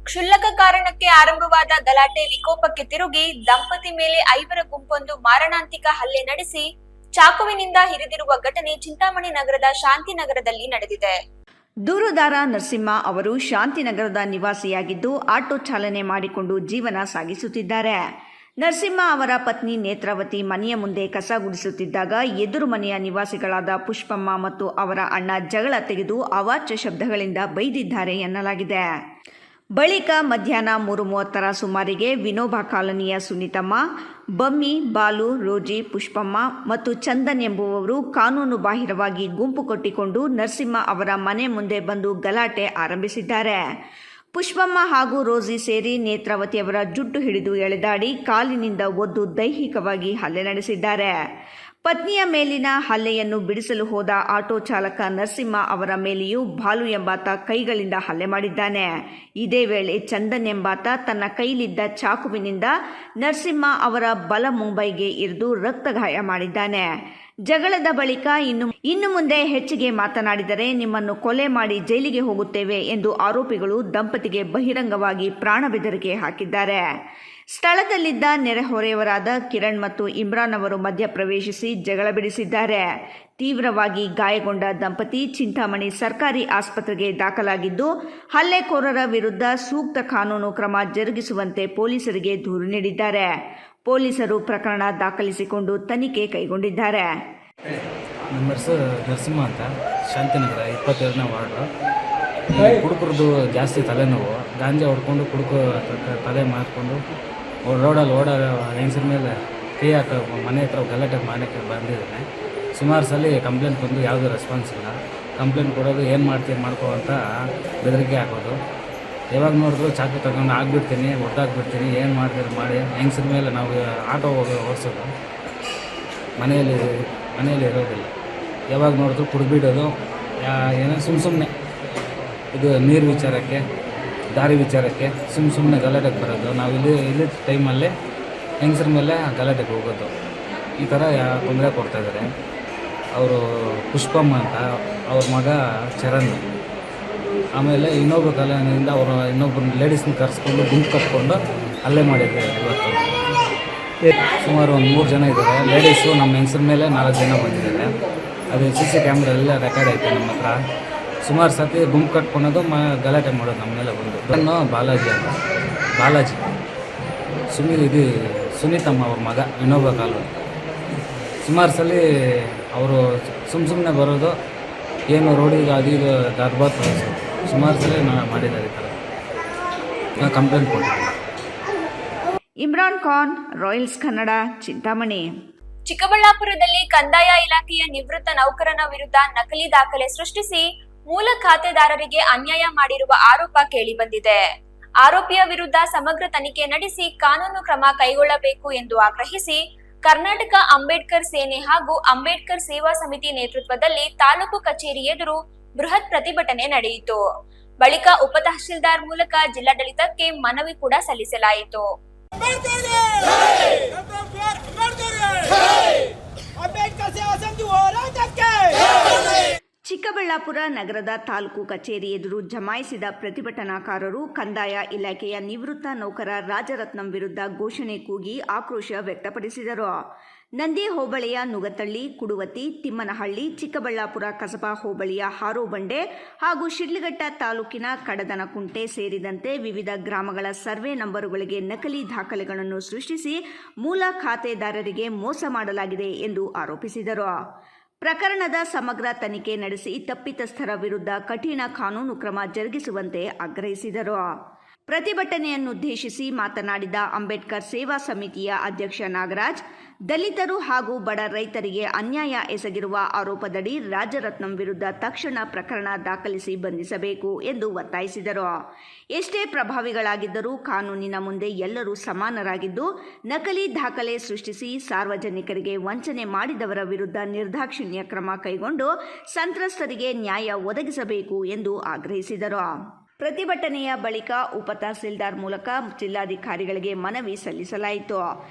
ಕ್ಷುಲ್ಲಕ ಕಾರಣಕ್ಕೆ ಆರಂಭವಾದ ಗಲಾಟೆ ವಿಕೋಪಕ್ಕೆ ತಿರುಗಿ ದಂಪತಿ ಮೇಲೆ 5ರ ಗುಂಪೊಂದು ಮಾರಣಾಂತಿಕ ಹಲ್ಲೆ ನಡೆಸಿ ಚಾಕುವಿನಿಂದ ಇರಿದಿರುವ ಘಟನೆ ಚಿಂತಾಮಣಿ ನಗರದ ಶಾಂತಿನಗರದಲ್ಲಿ ನಡೆದಿದೆ. ದೂರುದಾರ ನರಸಿಂಹ ಅವರು ಶಾಂತಿನಗರದ ನಿವಾಸಿಯಾಗಿದ್ದು ಆಟೋ ಚಾಲನೆ ಮಾಡಿಕೊಂಡು ಜೀವನ ಸಾಗಿಸುತ್ತಿದ್ದಾರೆ. ನರಸಿಂಹ ಅವರ ಪತ್ನಿ ನೇತ್ರಾವತಿ ಮನೆಯ ಮುಂದೆ ಕಸ ಗುಡಿಸುತ್ತಿದ್ದಾಗ ಎದುರು ಮನೆಯ ನಿವಾಸಿಗಳಾದ ಪುಷ್ಪಮ್ಮ ಮತ್ತು ಅವರ ಅಣ್ಣ ಜಗಳ ತೆಗೆದು ಅವಾಚ್ಯ ಶಬ್ದಗಳಿಂದ ಬೈದಿದ್ದಾರೆ ಎನ್ನಲಾಗಿದೆ. ಬಳಿಕ ಮಧ್ಯಾಹ್ನ 3:30ರ ಸುಮಾರಿಗೆ ವಿನೋಬಾ ಕಾಲೋನಿಯ ಸುನೀತಮ್ಮ, ಬಮ್ಮಿ, ಬಾಲು, ರೋಜಿ, ಪುಷ್ಪಮ್ಮ ಮತ್ತು ಚಂದನ್ ಎಂಬುವವರು ಕಾನೂನು ಬಾಹಿರವಾಗಿ ಗುಂಪು ಕಟ್ಟಿಕೊಂಡು ನರಸಿಂಹ ಅವರ ಮನೆ ಮುಂದೆ ಬಂದು ಗಲಾಟೆ ಆರಂಭಿಸಿದ್ದಾರೆ. ಪುಷ್ಪಮ್ಮ ಹಾಗೂ ರೋಜಿ ಸೇರಿ ನೇತ್ರಾವತಿಯವರ ಜುಟ್ಟು ಹಿಡಿದು ಎಳೆದಾಡಿ ಕಾಲಿನಿಂದ ಒದ್ದು ದೈಹಿಕವಾಗಿ ಹಲ್ಲೆ ನಡೆಸಿದ್ದಾರೆ. ಪತ್ನಿಯ ಮೇಲಿನ ಹಲ್ಲೆಯನ್ನು ಬಿಡಿಸಲು ಹೋದ ಆಟೋ ಚಾಲಕ ನರಸಿಂಹ ಅವರ ಮೇಲೆಯೂ ಬಾಲು ಎಂಬಾತ ಕೈಗಳಿಂದ ಹಲ್ಲೆ ಮಾಡಿದ್ದಾನೆ. ಇದೇ ವೇಳೆ ಚಂದನ್ ಎಂಬಾತ ತನ್ನ ಕೈಲಿದ್ದ ಚಾಕುವಿನಿಂದ ನರಸಿಂಹ ಅವರ ಬಲ ಮುಂಬೈಗೆ ಇರಿದು ರಕ್ತಗಾಯ ಮಾಡಿದ್ದಾನೆ. ಜಗಳದ ಬಳಿಕ ಇನ್ನು ಮುಂದೆ ಹೆಚ್ಚಿಗೆ ಮಾತನಾಡಿದರೆ ನಿಮ್ಮನ್ನು ಕೊಲೆ ಮಾಡಿ ಜೈಲಿಗೆ ಹೋಗುತ್ತೇವೆ ಎಂದು ಆರೋಪಿಗಳು ದಂಪತಿಗೆ ಬಹಿರಂಗವಾಗಿ ಪ್ರಾಣ ಬೆದರಿಕೆ ಹಾಕಿದ್ದಾರೆ. ಸ್ಥಳದಲ್ಲಿದ್ದ ನೆರೆಹೊರೆಯವರಾದ ಕಿರಣ್ ಮತ್ತು ಇಮ್ರಾನ್ ಅವರು ಮಧ್ಯ ಪ್ರವೇಶಿಸಿ ಜಗಳ ಬಿಡಿಸಿದ್ದಾರೆ. ತೀವ್ರವಾಗಿ ಗಾಯಗೊಂಡ ದಂಪತಿ ಚಿಂತಾಮಣಿ ಸರ್ಕಾರಿ ಆಸ್ಪತ್ರೆಗೆ ದಾಖಲಾಗಿದ್ದು ಹಲ್ಲೆಕೋರರ ವಿರುದ್ಧ ಸೂಕ್ತ ಕಾನೂನು ಕ್ರಮ ಜರುಗಿಸುವಂತೆ ಪೊಲೀಸರಿಗೆ ದೂರು ನೀಡಿದ್ದಾರೆ. ಪೊಲೀಸರು ಪ್ರಕರಣ ದಾಖಲಿಸಿಕೊಂಡು ತನಿಖೆ ಕೈಗೊಂಡಿದ್ದಾರೆ. ನಮ್ಮ ಹೆಸರು ನರಸಿಂಹ ಅಂತ, ಶಾಂತಿನಗರ 22ನೇ ವಾರ್ಡು. ಕುಡುಕರದು ಜಾಸ್ತಿ ತಲೆನೋವು, ಗಾಂಜಾ ಹೊಡ್ಕೊಂಡು ತಲೆ ಮಾರ್ಕೊಂಡು ರೋಡಲ್ಲಿ ಹೆಂಗಸರ ಮೇಲೆ ಕೈ ಹಾಕೋ ಮನೆ ಹತ್ರ ಗಲಾಟೆ ಮಾಡೋಕ್ಕೆ ಬಂದಿದ್ದಾನೆ. ಸುಮಾರು ಸಲ ಕಂಪ್ಲೇಂಟ್ ಬಂದು ಯಾವುದೂ ರೆಸ್ಪಾನ್ಸ್ ಇಲ್ಲ. ಕಂಪ್ಲೇಂಟ್ ಕೊಡೋದು ಏನು ಮಾಡ್ತೀನಿ ಮಾಡ್ಕೋ ಅಂತ ಬೆದರಿಕೆ ಹಾಕೋದು. ಯಾವಾಗ ನೋಡಿದ್ರು ಚಾಕು ತಗೊಂಡು ಆಗಿಬಿಡ್ತೀನಿ, ಹೊಡೆದಾಕ್ಬಿಡ್ತೀನಿ, ಏನು ಮಾಡ್ತೀರಿ ಮಾಡಿ ಹೆಂಗಸರ ಮೇಲೆ ನಾವು ಆಟೋ ಓಡಿಸೋದು. ಮನೆಯಲ್ಲಿ ಇರೋದಿಲ್ಲ. ಯಾವಾಗ ನೋಡಿದ್ರು ಕುಡಿಬಿಡೋದು, ಏನೋ ಸುಮ್ಮನೆ ಇದು ನೀರು ವಿಚಾರಕ್ಕೆ, ದಾರಿ ವಿಚಾರಕ್ಕೆ ಸುಮ್ಮನೆ ಗಲಾಟೆಗೆ ಬರೋದು. ನಾವು ಇಲ್ಲಿ ಟೈಮಲ್ಲಿ ಹೆಂಗಸರ ಮೇಲೆ ಗಲಾಟೆಗೆ ಹೋಗೋದು. ಈ ಥರ ತೊಂದರೆ ಕೊಡ್ತಾಯಿದ್ದಾರೆ. ಅವರು ಪುಷ್ಪಮ್ಮ ಅಂತ, ಅವ್ರ ಮಗ ಚರಣ್. ಆಮೇಲೆ ಇನ್ನೊಬ್ಬರು ಕಾಲೋನಿಯಿಂದ ಅವರು ಇನ್ನೊಬ್ಬರು ಲೇಡೀಸ್ನ ಕರೆಸ್ಕೊಂಡು ಗುಂಪು ಕಟ್ಕೊಂಡು ಹಲ್ಲೆ ಮಾಡಿದ್ದಾರೆ. ಇವತ್ತು ಸುಮಾರು ಒಂದು 3 ಜನ ಇದ್ದಾರೆ. ಲೇಡೀಸು ನಮ್ಮ ಹೆಂಗಸರ ಮೇಲೆ 4 ಜನ ಬಂದಿದ್ದಾರೆ. ಅದು CC ಕ್ಯಾಮ್ರಾ ಎಲ್ಲ ರೆಕಾರ್ಡ್ ಐತೆ ನಮ್ಮ ಹತ್ರ. ಸುಮಾರು ಸತಿ ಗುಂಪು ಕಟ್ಕೊಳೋದು ಗಲಾಟೆ ಮಾಡೋದು ನಮ್ಮ ಮೇಲೆ ಬಂದು. ನಾನು ಬಾಲಾಜಿ ಅಂತ, ಬಾಲಾಜಿ ಸುನೀತಮ್ಮ ಅವ್ರ ಮಗ ವಿನೋಬಾ ಕಾಲೋನಿ. ಸುಮಾರು ಸಲ ಅವರು ಸುಮ್ಮನೆ ಬರೋದು, ಏನು ರೋಡಿಗೆ ಅದು ಇದು ದರ್ಬಾರ್ ತೋರಿಸೋದು. ಸುಮಾರು ಸಲ ಮಾಡಿದ್ದಾರೆ. ಈ ಥರ ಕಂಪ್ಲೇಂಟ್ ಕೊಟ್ಟಿದ್ದೀನಿ. ಇಮ್ರಾನ್ ಖಾನ್, ರಾಯಲ್ಸ್ ಕನ್ನಡ, ಚಿಂತಾಮಣಿ. ಚಿಕ್ಕಬಳ್ಳಾಪುರದಲ್ಲಿ ಕಂದಾಯ ಇಲಾಖೆಯ ನಿವೃತ್ತ ನೌಕರನ ವಿರುದ್ಧ ನಕಲಿ ದಾಖಲೆ ಸೃಷ್ಟಿಸಿ ಮೂಲ ಖಾತೆದಾರರಿಗೆ ಅನ್ಯಾಯ ಮಾಡಿರುವ ಆರೋಪ ಕೇಳಿಬಂದಿದೆ. ಆರೋಪಿಯ ವಿರುದ್ಧ ಸಮಗ್ರ ತನಿಖೆ ನಡೆಸಿ ಕಾನೂನು ಕ್ರಮ ಕೈಗೊಳ್ಳಬೇಕು ಎಂದು ಆಗ್ರಹಿಸಿ ಕರ್ನಾಟಕ ಅಂಬೇಡ್ಕರ್ ಸೇನೆ ಹಾಗೂ ಅಂಬೇಡ್ಕರ್ ಸೇವಾ ಸಮಿತಿ ನೇತೃತ್ವದಲ್ಲಿ ತಾಲೂಕು ಕಚೇರಿ ಎದುರು ಬೃಹತ್ ಪ್ರತಿಭಟನೆ ನಡೆಯಿತು. ಬಳಿಕ ಉಪತಹಶೀಲ್ದಾರ್ ಮೂಲಕ ಜಿಲ್ಲಾಡಳಿತಕ್ಕೆ ಮನವಿ ಕೂಡ ಸಲ್ಲಿಸಲಾಯಿತು. ಚಿಕ್ಕಬಳ್ಳಾಪುರ ನಗರದ ತಾಲೂಕು ಕಚೇರಿ ಎದುರು ಜಮಾಯಿಸಿದ ಪ್ರತಿಭಟನಾಕಾರರು ಕಂದಾಯ ಇಲಾಖೆಯ ನಿವೃತ್ತ ನೌಕರ ರಾಜರತ್ನಂ ವಿರುದ್ಧ ಘೋಷಣೆ ಕೂಗಿ ಆಕ್ರೋಶ ವ್ಯಕ್ತಪಡಿಸಿದರು. ನಂದಿ ಹೋಬಳಿಯ ನುಗತಳ್ಳಿ, ಕುಡುವತಿ, ತಿಮ್ಮನಹಳ್ಳಿ, ಚಿಕ್ಕಬಳ್ಳಾಪುರ ಕಸಬಾ ಹೋಬಳಿಯ ಹಾರೋಬಂಡೆ ಹಾಗೂ ಶಿಡ್ಲಘಟ್ಟ ತಾಲೂಕಿನ ಕಡದನಕುಂಟೆ ಸೇರಿದಂತೆ ವಿವಿಧ ಗ್ರಾಮಗಳ ಸರ್ವೆ ನಂಬರುಗಳಿಗೆ ನಕಲಿ ದಾಖಲೆಗಳನ್ನು ಸೃಷ್ಟಿಸಿ ಮೂಲ ಖಾತೆದಾರರಿಗೆ ಮೋಸ ಮಾಡಲಾಗಿದೆ ಎಂದು ಆರೋಪಿಸಿದರು. ಪ್ರಕರಣದ ಸಮಗ್ರ ತನಿಖೆ ನಡೆಸಿ ತಪ್ಪಿತಸ್ಥರ ವಿರುದ್ಧ ಕಠಿಣ ಕಾನೂನು ಕ್ರಮ ಜರುಗಿಸುವಂತೆ ಆಗ್ರಹಿಸಿದರು. ಪ್ರತಿಭಟನೆಯನ್ನುದ್ದೇಶಿಸಿ ಮಾತನಾಡಿದ ಅಂಬೇಡ್ಕರ್ ಸೇವಾ ಸಮಿತಿಯ ಅಧ್ಯಕ್ಷ ನಾಗರಾಜ್, ದಲಿತರು ಹಾಗೂ ಬಡ ರೈತರಿಗೆ ಅನ್ಯಾಯ ಎಸಗಿರುವ ಆರೋಪದಡಿ ರಾಜರತ್ನಂ ವಿರುದ್ಧ ತಕ್ಷಣ ಪ್ರಕರಣ ದಾಖಲಿಸಿ ಬಂಧಿಸಬೇಕು ಎಂದು ಒತ್ತಾಯಿಸಿದರು. ಎಷ್ಟೇ ಪ್ರಭಾವಿಗಳಾಗಿದ್ದರೂ ಕಾನೂನಿನ ಮುಂದೆ ಎಲ್ಲರೂ ಸಮಾನರಾಗಿದ್ದು, ನಕಲಿ ದಾಖಲೆ ಸೃಷ್ಟಿಸಿ ಸಾರ್ವಜನಿಕರಿಗೆ ವಂಚನೆ ಮಾಡಿದವರ ವಿರುದ್ಧ ನಿರ್ದಾಕ್ಷಿಣ್ಯ ಕ್ರಮ ಕೈಗೊಂಡು ಸಂತ್ರಸ್ತರಿಗೆ ನ್ಯಾಯ ಒದಗಿಸಬೇಕು ಎಂದು ಆಗ್ರಹಿಸಿದರು. ಪ್ರತಿಭಟನೆಯ ಬಳಿಕ ಉಪತಹಸೀಲ್ದಾರ್ ಮೂಲಕ ಜಿಲ್ಲಾಧಿಕಾರಿಗಳಿಗೆ ಮನವಿ ಸಲ್ಲಿಸಲಾಯಿತು.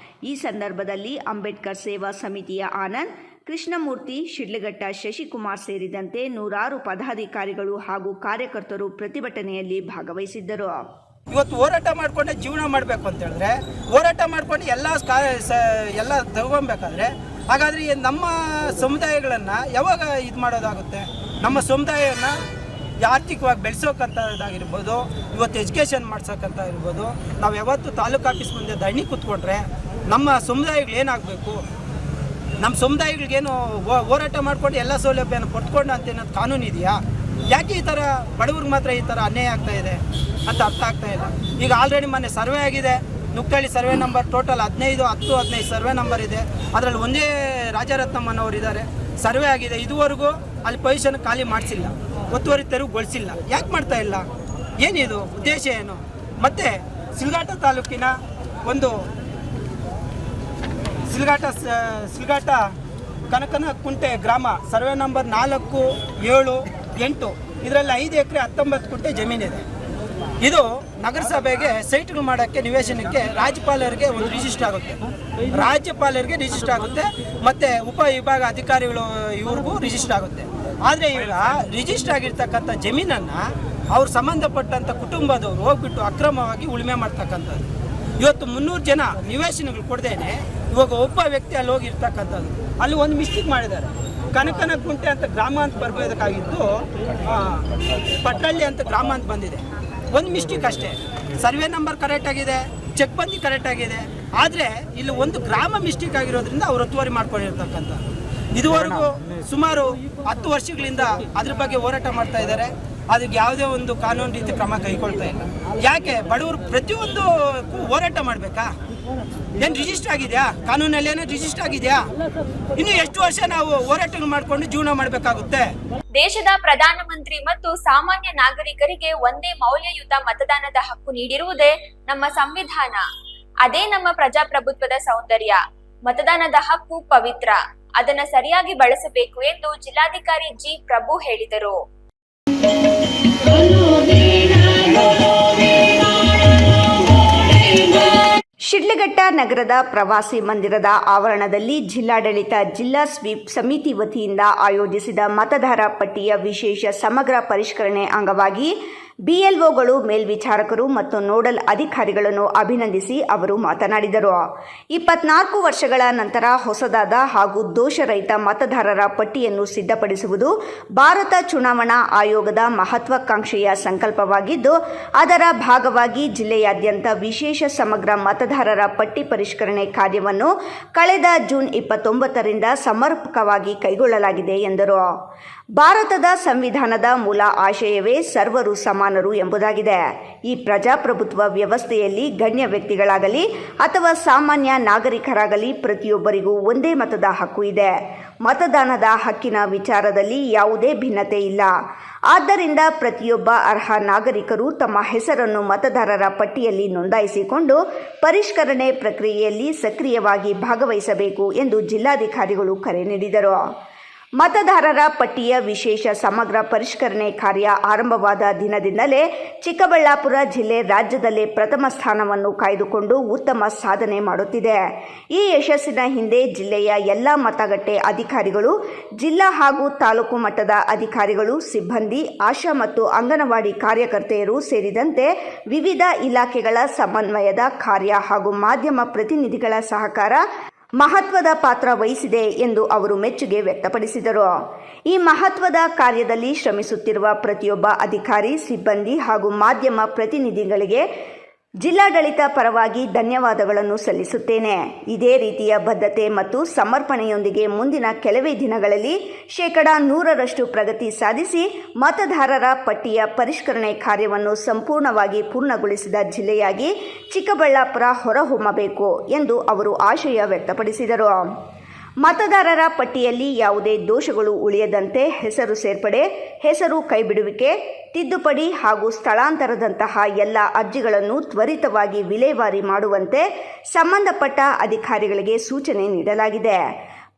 ಈ ಸಂದರ್ಭದಲ್ಲಿ ಅಂಬೇಡ್ಕರ್ ಸೇವಾ ಸಮಿತಿಯ ಆನಂದ್, ಕೃಷ್ಣಮೂರ್ತಿ, ಶಿಡ್ಲಘಟ್ಟ ಶಶಿಕುಮಾರ್ ಸೇರಿದಂತೆ ನೂರಾರು ಪದಾಧಿಕಾರಿಗಳು ಹಾಗೂ ಕಾರ್ಯಕರ್ತರು ಪ್ರತಿಭಟನೆಯಲ್ಲಿ ಭಾಗವಹಿಸಿದ್ದರು. ಇವತ್ತು ಹೋರಾಟ ಮಾಡಿಕೊಂಡೆ ಜೀವನ ಮಾಡಬೇಕು ಅಂತ ಹೇಳಿದ್ರೆ, ಹೋರಾಟ ಮಾಡಿಕೊಂಡು ಎಲ್ಲ ತಗೊಬೇಕಾದ್ರೆ, ಹಾಗಾದರೆ ನಮ್ಮ ಸಮುದಾಯಗಳನ್ನು ಯಾವಾಗ ಇದು ಮಾಡೋದಾಗುತ್ತೆ? ನಮ್ಮ ಸಮುದಾಯವನ್ನು ಆರ್ಥಿಕವಾಗಿ ಬೆಳೆಸೋಕ್ಕಂಥದ್ದಾಗಿರ್ಬೋದು, ಇವತ್ತು ಎಜುಕೇಷನ್ ಮಾಡ್ಸೋಕ್ಕಂತ ಇರ್ಬೋದು. ನಾವು ಯಾವತ್ತು ತಾಲೂಕು ಆಫೀಸ್ ಮುಂದೆ ಧರಣಿ ಕೂತ್ಕೊಂಡ್ರೆ ನಮ್ಮ ಸಮುದಾಯಗಳು ಏನಾಗಬೇಕು? ನಮ್ಮ ಸಮುದಾಯಗಳಿಗೇನು ಹೋರಾಟ ಮಾಡ್ಕೊಂಡು ಎಲ್ಲ ಸೌಲಭ್ಯನ ಪಡ್ಕೊಂಡು ಅಂತ ಏನಾದ್ರು ಕಾನೂನು ಇದೆಯಾ? ಯಾಕೆ ಈ ಥರ ಬಡವ್ರಿಗೆ ಮಾತ್ರ ಈ ಥರ ಅನ್ಯಾಯ ಆಗ್ತಾ ಇದೆ ಅಂತ ಅರ್ಥ ಆಗ್ತಾ ಇಲ್ಲ. ಈಗ ಆಲ್ರೆಡಿ ಮೊನ್ನೆ ಸರ್ವೆ ಆಗಿದೆ, Nuktalli survey number total 15 survey number ಇದೆ. ಅದರಲ್ಲಿ ಒಂದೇ ರಾಜರತ್ನಮ್ಮನವರು ಇದ್ದಾರೆ, ಸರ್ವೆ ಆಗಿದೆ. ಇದುವರೆಗೂ ಅಲ್ಲಿ ಪೊಸಿಷನ್ ಖಾಲಿ ಮಾಡಿಸಿಲ್ಲ, ಒತ್ತುವರಿ ತೆರವುಗೊಳಿಸಿಲ್ಲ. ಯಾಕೆ ಮಾಡ್ತಾ ಇಲ್ಲ? ಏನಿದು ಉದ್ದೇಶ ಏನು? ಮತ್ತು ಸಿಲ್ಘಾಟ ತಾಲೂಕಿನ ಒಂದು ಸಿಲ್ಘಾಟ ಕನಕನಕುಂಟೆ ಗ್ರಾಮ ಸರ್ವೆ ನಂಬರ್ 4, 7, 8 ಇದರಲ್ಲಿ 5 ಎಕರೆ 19 ಗುಂಟೆ ಜಮೀನಿದೆ. ಇದು ನಗರಸಭೆಗೆ ಸೈಟ್ಗಳು ಮಾಡೋಕ್ಕೆ ನಿವೇಶನಕ್ಕೆ ರಾಜ್ಯಪಾಲರಿಗೆ ಒಂದು ರಿಜಿಸ್ಟರ್ ಆಗುತ್ತೆ, ಮತ್ತು ಉಪವಿಭಾಗ ಅಧಿಕಾರಿಗಳು ಇವ್ರಿಗೂ ರಿಜಿಸ್ಟರ್ ಆಗುತ್ತೆ. ಆದರೆ ಈಗ ರಿಜಿಸ್ಟರ್ ಆಗಿರ್ತಕ್ಕಂಥ ಜಮೀನನ್ನು ಅವ್ರು ಸಂಬಂಧಪಟ್ಟಂಥ ಕುಟುಂಬದವರು ಹೋಗ್ಬಿಟ್ಟು ಅಕ್ರಮವಾಗಿ ಉಳುಮೆ ಮಾಡ್ತಕ್ಕಂಥದ್ದು. ಇವತ್ತು 300 ಜನ ನಿವೇಶನಗಳು ಕೊಡದೇನೆ ಇವಾಗ ಒಬ್ಬ ವ್ಯಕ್ತಿ ಅಲ್ಲಿ ಹೋಗಿರ್ತಕ್ಕಂಥದ್ದು. ಅಲ್ಲಿ ಒಂದು ಮಿಸ್ಟೇಕ್ ಮಾಡಿದ್ದಾರೆ, ಕನಕನಕುಂಟೆ ಅಂತ ಗ್ರಾಮ ಅಂತ ಬರಬೇಕಾಗಿದ್ದು ಪಟ್ಟಳ್ಳಿ ಅಂತ ಗ್ರಾಮ ಅಂತ ಬಂದಿದೆ. ಒಂದು ಮಿಸ್ಟೇಕ್ ಅಷ್ಟೇ. ಸರ್ವೆ ನಂಬರ್ ಕರೆಕ್ಟಾಗಿದೆ, ಚೆಕ್ ಬಂದಿ ಕರೆಕ್ಟಾಗಿದೆ, ಆದರೆ ಇಲ್ಲಿ ಒಂದು ಗ್ರಾಮ ಮಿಸ್ಟೇಕ್ ಆಗಿರೋದ್ರಿಂದ ಅವ್ರು ಒತ್ತುವರಿ ಮಾಡ್ಕೊಂಡಿರ್ತಕ್ಕಂಥದ್ದು. ಇದುವರೆಗೂ ಸುಮಾರು 10 ವರ್ಷಗಳಿಂದ ಅದ್ರ ಬಗ್ಗೆ ಹೋರಾಟ ಮಾಡ್ತಾ ಇದ್ದಾರೆ. ಅದಕ್ಕೆ ಯಾವುದೇ ಒಂದು ಕಾನೂನು ರೀತಿ ಕ್ರಮ ಕೈಗೊಳ್ತಾ ಇಲ್ಲ. ಯಾಕೆ ಬಡವರು ಪ್ರತಿಯೊಂದು ಹೋರಾಟ ಮಾಡಬೇಕಾ? ಏನು ರಿಜಿಸ್ಟರ್ ಆಗಿದೆಯಾ? ಕಾನೂನಲ್ಲಿ ಏನೋ ರಿಜಿಸ್ಟರ್ ಆಗಿದೆಯಾ? ಇನ್ನು ಎಷ್ಟು ವರ್ಷ ನಾವು ಹೋರಾಟ ಮಾಡಿಕೊಂಡು ಜೀವನ ಮಾಡಬೇಕಾಗುತ್ತೆ? ದೇಶದ ಪ್ರಧಾನಮಂತ್ರಿ ಮತ್ತು ಸಾಮಾನ್ಯ ನಾಗರಿಕರಿಗೆ ಒಂದೇ ಮೌಲ್ಯಯುತ ಮತದಾನದ ಹಕ್ಕು ನೀಡಿರುವುದೇ ನಮ್ಮ ಸಂವಿಧಾನ. ಅದೇ ನಮ್ಮ ಪ್ರಜಾಪ್ರಭುತ್ವದ ಸೌಂದರ್ಯ. ಮತದಾನದ ಹಕ್ಕು ಪವಿತ್ರ, ಅದನ್ನ ಸರಿಯಾಗಿ ಬಳಸಬೇಕು ಎಂದು ಜಿಲ್ಲಾಧಿಕಾರಿ ಜಿ. ಪ್ರಭು ಹೇಳಿದರು. ಶಿಡ್ಲಘಟ್ಟ ನಗರದ ಪ್ರವಾಸಿ ಮಂದಿರದ ಆವರಣದಲ್ಲಿ ಜಿಲ್ಲಾಡಳಿತ ಜಿಲ್ಲಾ ಸ್ವೀಪ್ ಸಮಿತಿ ವತಿಯಿಂದ ಆಯೋಜಿಸಿದ ಮತದಾರ ಪಟ್ಟಿಯ ವಿಶೇಷ ಸಮಗ್ರ ಪರಿಷ್ಕರಣೆ ಅಂಗವಾಗಿ ಬಿಎಲ್ಒಗಳು, ಮೇಲ್ವಿಚಾರಕರು ಮತ್ತು ನೋಡಲ್ ಅಧಿಕಾರಿಗಳನ್ನು ಅಭಿನಂದಿಸಿ ಅವರು ಮಾತನಾಡಿದರು. 24 ವರ್ಷಗಳ ನಂತರ ಹೊಸದಾದ ಹಾಗೂ ದೋಷರಹಿತ ಮತದಾರರ ಪಟ್ಟಿಯನ್ನು ಸಿದ್ಧಪಡಿಸುವುದು ಭಾರತ ಚುನಾವಣಾ ಆಯೋಗದ ಮಹತ್ವಾಕಾಂಕ್ಷೆಯ ಸಂಕಲ್ಪವಾಗಿದ್ದು, ಅದರ ಭಾಗವಾಗಿ ಜಿಲ್ಲೆಯಾದ್ಯಂತ ವಿಶೇಷ ಸಮಗ್ರ ಮತದಾರರ ಪಟ್ಟಿ ಪರಿಷ್ಕರಣೆ ಕಾರ್ಯವನ್ನು ಕಳೆದ ಜೂನ್ 29ರಿಂದ ಸಮರ್ಪಕವಾಗಿ ಕೈಗೊಳ್ಳಲಾಗಿದೆ ಎಂದರು. ಭಾರತದ ಸಂವಿಧಾನದ ಮೂಲ ಆಶಯವೇ ಸರ್ವರು ಸಮಾನರು ಎಂಬುದಾಗಿದೆ. ಈ ಪ್ರಜಾಪ್ರಭುತ್ವ ವ್ಯವಸ್ಥೆಯಲ್ಲಿ ಗಣ್ಯ ವ್ಯಕ್ತಿಗಳಾಗಲಿ ಅಥವಾ ಸಾಮಾನ್ಯ ನಾಗರಿಕರಾಗಲಿ ಪ್ರತಿಯೊಬ್ಬರಿಗೂ ಒಂದೇ ಮತದ ಹಕ್ಕು ಇದೆ. ಮತದಾನದ ಹಕ್ಕಿನ ವಿಚಾರದಲ್ಲಿ ಯಾವುದೇ ಭಿನ್ನತೆ ಇಲ್ಲ. ಆದ್ದರಿಂದ ಪ್ರತಿಯೊಬ್ಬ ಅರ್ಹ ನಾಗರಿಕರು ತಮ್ಮ ಹೆಸರನ್ನು ಮತದಾರರ ಪಟ್ಟಿಯಲ್ಲಿ ನೋಂದಾಯಿಸಿಕೊಂಡು ಪರಿಷ್ಕರಣೆ ಪ್ರಕ್ರಿಯೆಯಲ್ಲಿ ಸಕ್ರಿಯವಾಗಿ ಭಾಗವಹಿಸಬೇಕು ಎಂದು ಜಿಲ್ಲಾಧಿಕಾರಿಗಳು ಕರೆ ನೀಡಿದರು. ಮತದಾರರ ಪಟ್ಟಿಯ ವಿಶೇಷ ಸಮಗ್ರ ಪರಿಷ್ಕರಣೆ ಕಾರ್ಯ ಆರಂಭವಾದ ದಿನದಿಂದಲೇ ಚಿಕ್ಕಬಳ್ಳಾಪುರ ಜಿಲ್ಲೆ ರಾಜ್ಯದಲ್ಲೇ ಪ್ರಥಮ ಸ್ಥಾನವನ್ನು ಕಾಯ್ದುಕೊಂಡು ಉತ್ತಮ ಸಾಧನೆ ಮಾಡುತ್ತಿದೆ. ಈ ಯಶಸ್ಸಿನ ಹಿಂದೆ ಜಿಲ್ಲೆಯ ಎಲ್ಲ ಮತಗಟ್ಟೆ ಅಧಿಕಾರಿಗಳು, ಜಿಲ್ಲಾ ಹಾಗೂ ತಾಲೂಕು ಮಟ್ಟದ ಅಧಿಕಾರಿಗಳು, ಸಿಬ್ಬಂದಿ, ಆಶಾ ಮತ್ತು ಅಂಗನವಾಡಿ ಕಾರ್ಯಕರ್ತೆಯರು ಸೇರಿದಂತೆ ವಿವಿಧ ಇಲಾಖೆಗಳ ಸಮನ್ವಯದ ಕಾರ್ಯ ಹಾಗೂ ಮಾಧ್ಯಮ ಪ್ರತಿನಿಧಿಗಳ ಸಹಕಾರ ಮಹತ್ವದ ಪಾತ್ರ ವಹಿಸಿದೆ ಎಂದು ಅವರು ಮೆಚ್ಚುಗೆ ವ್ಯಕ್ತಪಡಿಸಿದರು. ಈ ಮಹತ್ವದ ಕಾರ್ಯದಲ್ಲಿ ಶ್ರಮಿಸುತ್ತಿರುವ ಪ್ರತಿಯೊಬ್ಬ ಅಧಿಕಾರಿ, ಸಿಬ್ಬಂದಿ ಹಾಗೂ ಮಾಧ್ಯಮ ಪ್ರತಿನಿಧಿಗಳಿಗೆ ಜಿಲ್ಲಾಡಳಿತ ಪರವಾಗಿ ಧನ್ಯವಾದಗಳನ್ನು ಸಲ್ಲಿಸುತ್ತೇನೆ. ಇದೇ ರೀತಿಯ ಬದ್ಧತೆ ಮತ್ತು ಸಮರ್ಪಣೆಯೊಂದಿಗೆ ಮುಂದಿನ ಕೆಲವೇ ದಿನಗಳಲ್ಲಿ 100% ಪ್ರಗತಿ ಸಾಧಿಸಿ ಮತದಾರರ ಪಟ್ಟಿಯ ಪರಿಷ್ಕರಣೆ ಕಾರ್ಯವನ್ನು ಸಂಪೂರ್ಣವಾಗಿ ಪೂರ್ಣಗೊಳಿಸಿದ ಜಿಲ್ಲೆಯಾಗಿ ಚಿಕ್ಕಬಳ್ಳಾಪುರ ಹೊರಹೊಮ್ಮಬೇಕು ಎಂದು ಅವರು ಆಶಯ ವ್ಯಕ್ತಪಡಿಸಿದರು. ಮತದಾರರ ಪಟ್ಟಿಯಲ್ಲಿ ಯಾವುದೇ ದೋಷಗಳು ಉಳಿಯದಂತೆ ಹೆಸರು ಸೇರ್ಪಡೆ, ಹೆಸರು ಕೈಬಿಡುವಿಕೆ, ತಿದ್ದುಪಡಿ ಹಾಗೂ ಸ್ಥಳಾಂತರದಂತಹ ಎಲ್ಲ ಅರ್ಜಿಗಳನ್ನು ತ್ವರಿತವಾಗಿ ವಿಲೇವಾರಿ ಮಾಡುವಂತೆ ಸಂಬಂಧಪಟ್ಟ ಅಧಿಕಾರಿಗಳಿಗೆ ಸೂಚನೆ ನೀಡಲಾಗಿದೆ.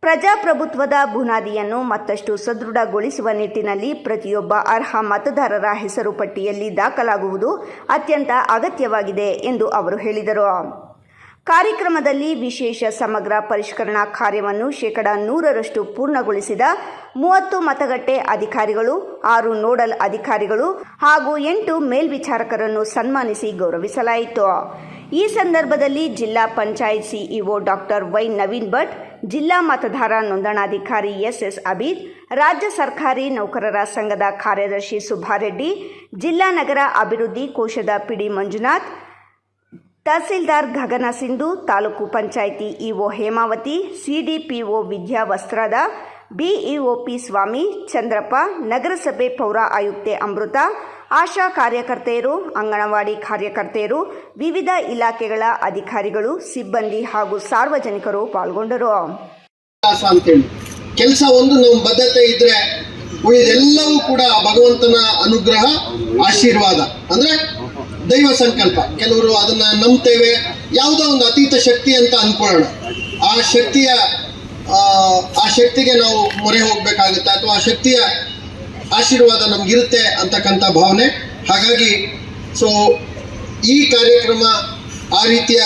ಪ್ರಜಾಪ್ರಭುತ್ವದ ಬುನಾದಿಯನ್ನು ಮತ್ತಷ್ಟು ಸದೃಢಗೊಳಿಸುವ ನಿಟ್ಟಿನಲ್ಲಿ ಪ್ರತಿಯೊಬ್ಬ ಅರ್ಹ ಮತದಾರರ ಹೆಸರು ಪಟ್ಟಿಯಲ್ಲಿ ದಾಖಲಾಗುವುದು ಅತ್ಯಂತ ಅಗತ್ಯವಾಗಿದೆ ಎಂದು ಅವರು ಹೇಳಿದರು. ಕಾರ್ಯಕ್ರಮದಲ್ಲಿ ವಿಶೇಷ ಸಮಗ್ರ ಪರಿಷ್ಕರಣಾ ಕಾರ್ಯವನ್ನು 100% ಪೂರ್ಣಗೊಳಿಸಿದ 30 ಮತಗಟ್ಟೆ ಅಧಿಕಾರಿಗಳು, 6 ನೋಡಲ್ ಅಧಿಕಾರಿಗಳು ಹಾಗೂ 8 ಮೇಲ್ವಿಚಾರಕರನ್ನು ಸನ್ಮಾನಿಸಿ ಗೌರವಿಸಲಾಯಿತು. ಈ ಸಂದರ್ಭದಲ್ಲಿ ಜಿಲ್ಲಾ panchayat CEO doctor Y Naveen Bhat, ಜಿಲ್ಲಾ ಮತದಾರ ನೋಂದಣಾಧಿಕಾರಿ ಎಸ್ ಅಬೀದ್, ರಾಜ್ಯ ಸರ್ಕಾರಿ ನೌಕರರ ಸಂಘದ ಕಾರ್ಯದರ್ಶಿ ಸುಬ್ಬಾರೆಡ್ಡಿ, ಜಿಲ್ಲಾ ನಗರ ಅಭಿವೃದ್ಧಿ ಕೋಶದ ಪಿಡಿ ಮಂಜುನಾಥ್, ತಹಸೀಲ್ದಾರ್ ಗಗನ ಸಿಂಧು, ತಾಲೂಕು ಪಂಚಾಯಿತಿ ಇಒ ಹೇಮಾವತಿ, ಸಿಡಿಪಿಒ ವಿದ್ಯಾ ವಸ್ತ್ರದ, ಬಿಇಒಪಿ ಸ್ವಾಮಿ, ಚಂದ್ರಪ್ಪ, ನಗರಸಭೆ ಪೌರ ಆಯುಕ್ತೆ ಅಮೃತ, ಆಶಾ ಕಾರ್ಯಕರ್ತೆಯರು, ಅಂಗನವಾಡಿ ಕಾರ್ಯಕರ್ತೆಯರು, ವಿವಿಧ ಇಲಾಖೆಗಳ ಅಧಿಕಾರಿಗಳು, ಸಿಬ್ಬಂದಿ ಹಾಗೂ ಸಾರ್ವಜನಿಕರು ಪಾಲ್ಗೊಂಡರು. ಕೆಲಸ ಒಂದು ನಮ್ಮ ಬದ್ಧತೆ ಇದ್ರೆ ಉಳಿದೆಲ್ಲವೂ ಕೂಡ ಭಗವಂತನ ಅನುಗ್ರಹ, ಆಶೀರ್ವಾದ, ಅಂದ್ರೆ ದೈವ ಸಂಕಲ್ಪ. ಕೆಲವರು ಅದನ್ನ ನಂಬ್ತೇವೆ, ಯಾವುದೋ ಒಂದು ಅತೀತ ಶಕ್ತಿ ಅಂತ ಅನ್ಕೊಳ್ಳೋಣ. ಆ ಶಕ್ತಿಗೆ ನಾವು ಮೊರೆ ಹೋಗ್ಬೇಕಾಗುತ್ತೆ, ಅಥವಾ ಆ ಶಕ್ತಿಯ ಆಶೀರ್ವಾದ ನಮ್ಗಿರುತ್ತೆ ಅಂತಕ್ಕಂಥ ಭಾವನೆ. ಹಾಗಾಗಿ ಈ ಕಾರ್ಯಕ್ರಮ ಆ ರೀತಿಯ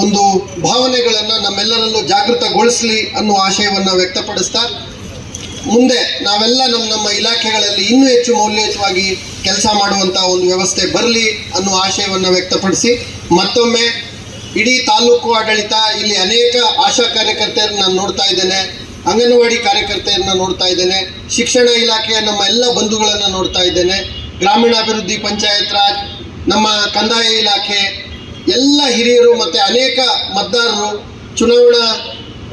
ಒಂದು ಭಾವನೆಗಳನ್ನು ನಮ್ಮೆಲ್ಲರಲ್ಲೂ ಜಾಗೃತಗೊಳಿಸಲಿ ಅನ್ನುವ ಆಶಯವನ್ನು ವ್ಯಕ್ತಪಡಿಸ್ತಾ, ಮುಂದೆ ನಾವೆಲ್ಲ ನಮ್ಮ ಇಲಾಖೆಗಳಲ್ಲಿ ಇನ್ನೂ ಹೆಚ್ಚು ಮೌಲ್ಯಯುತವಾಗಿ ಕೆಲಸ ಮಾಡುವಂಥ ಒಂದು ವ್ಯವಸ್ಥೆ ಬರಲಿ ಅನ್ನುವ ಆಶಯವನ್ನು ವ್ಯಕ್ತಪಡಿಸಿ, ಮತ್ತೊಮ್ಮೆ ಇಡೀ ತಾಲೂಕು ಆಡಳಿತ, ಇಲ್ಲಿ ಅನೇಕ ಆಶಾ ಕಾರ್ಯಕರ್ತೆಯರನ್ನ ನಾನು ನೋಡ್ತಾ ಇದ್ದೇನೆ, ಅಂಗನವಾಡಿ ಕಾರ್ಯಕರ್ತೆಯರನ್ನ ನೋಡ್ತಾ ಇದ್ದೇನೆ, ಶಿಕ್ಷಣ ಇಲಾಖೆಯ ನಮ್ಮ ಎಲ್ಲ ಬಂಧುಗಳನ್ನು ನೋಡ್ತಾ ಇದ್ದೇನೆ, ಗ್ರಾಮೀಣಾಭಿವೃದ್ಧಿ, ಪಂಚಾಯತ್ ರಾಜ್, ನಮ್ಮ ಕಂದಾಯ ಇಲಾಖೆ, ಎಲ್ಲ ಹಿರಿಯರು ಮತ್ತು ಅನೇಕ ಮತದಾರರು, ಚುನಾವಣಾ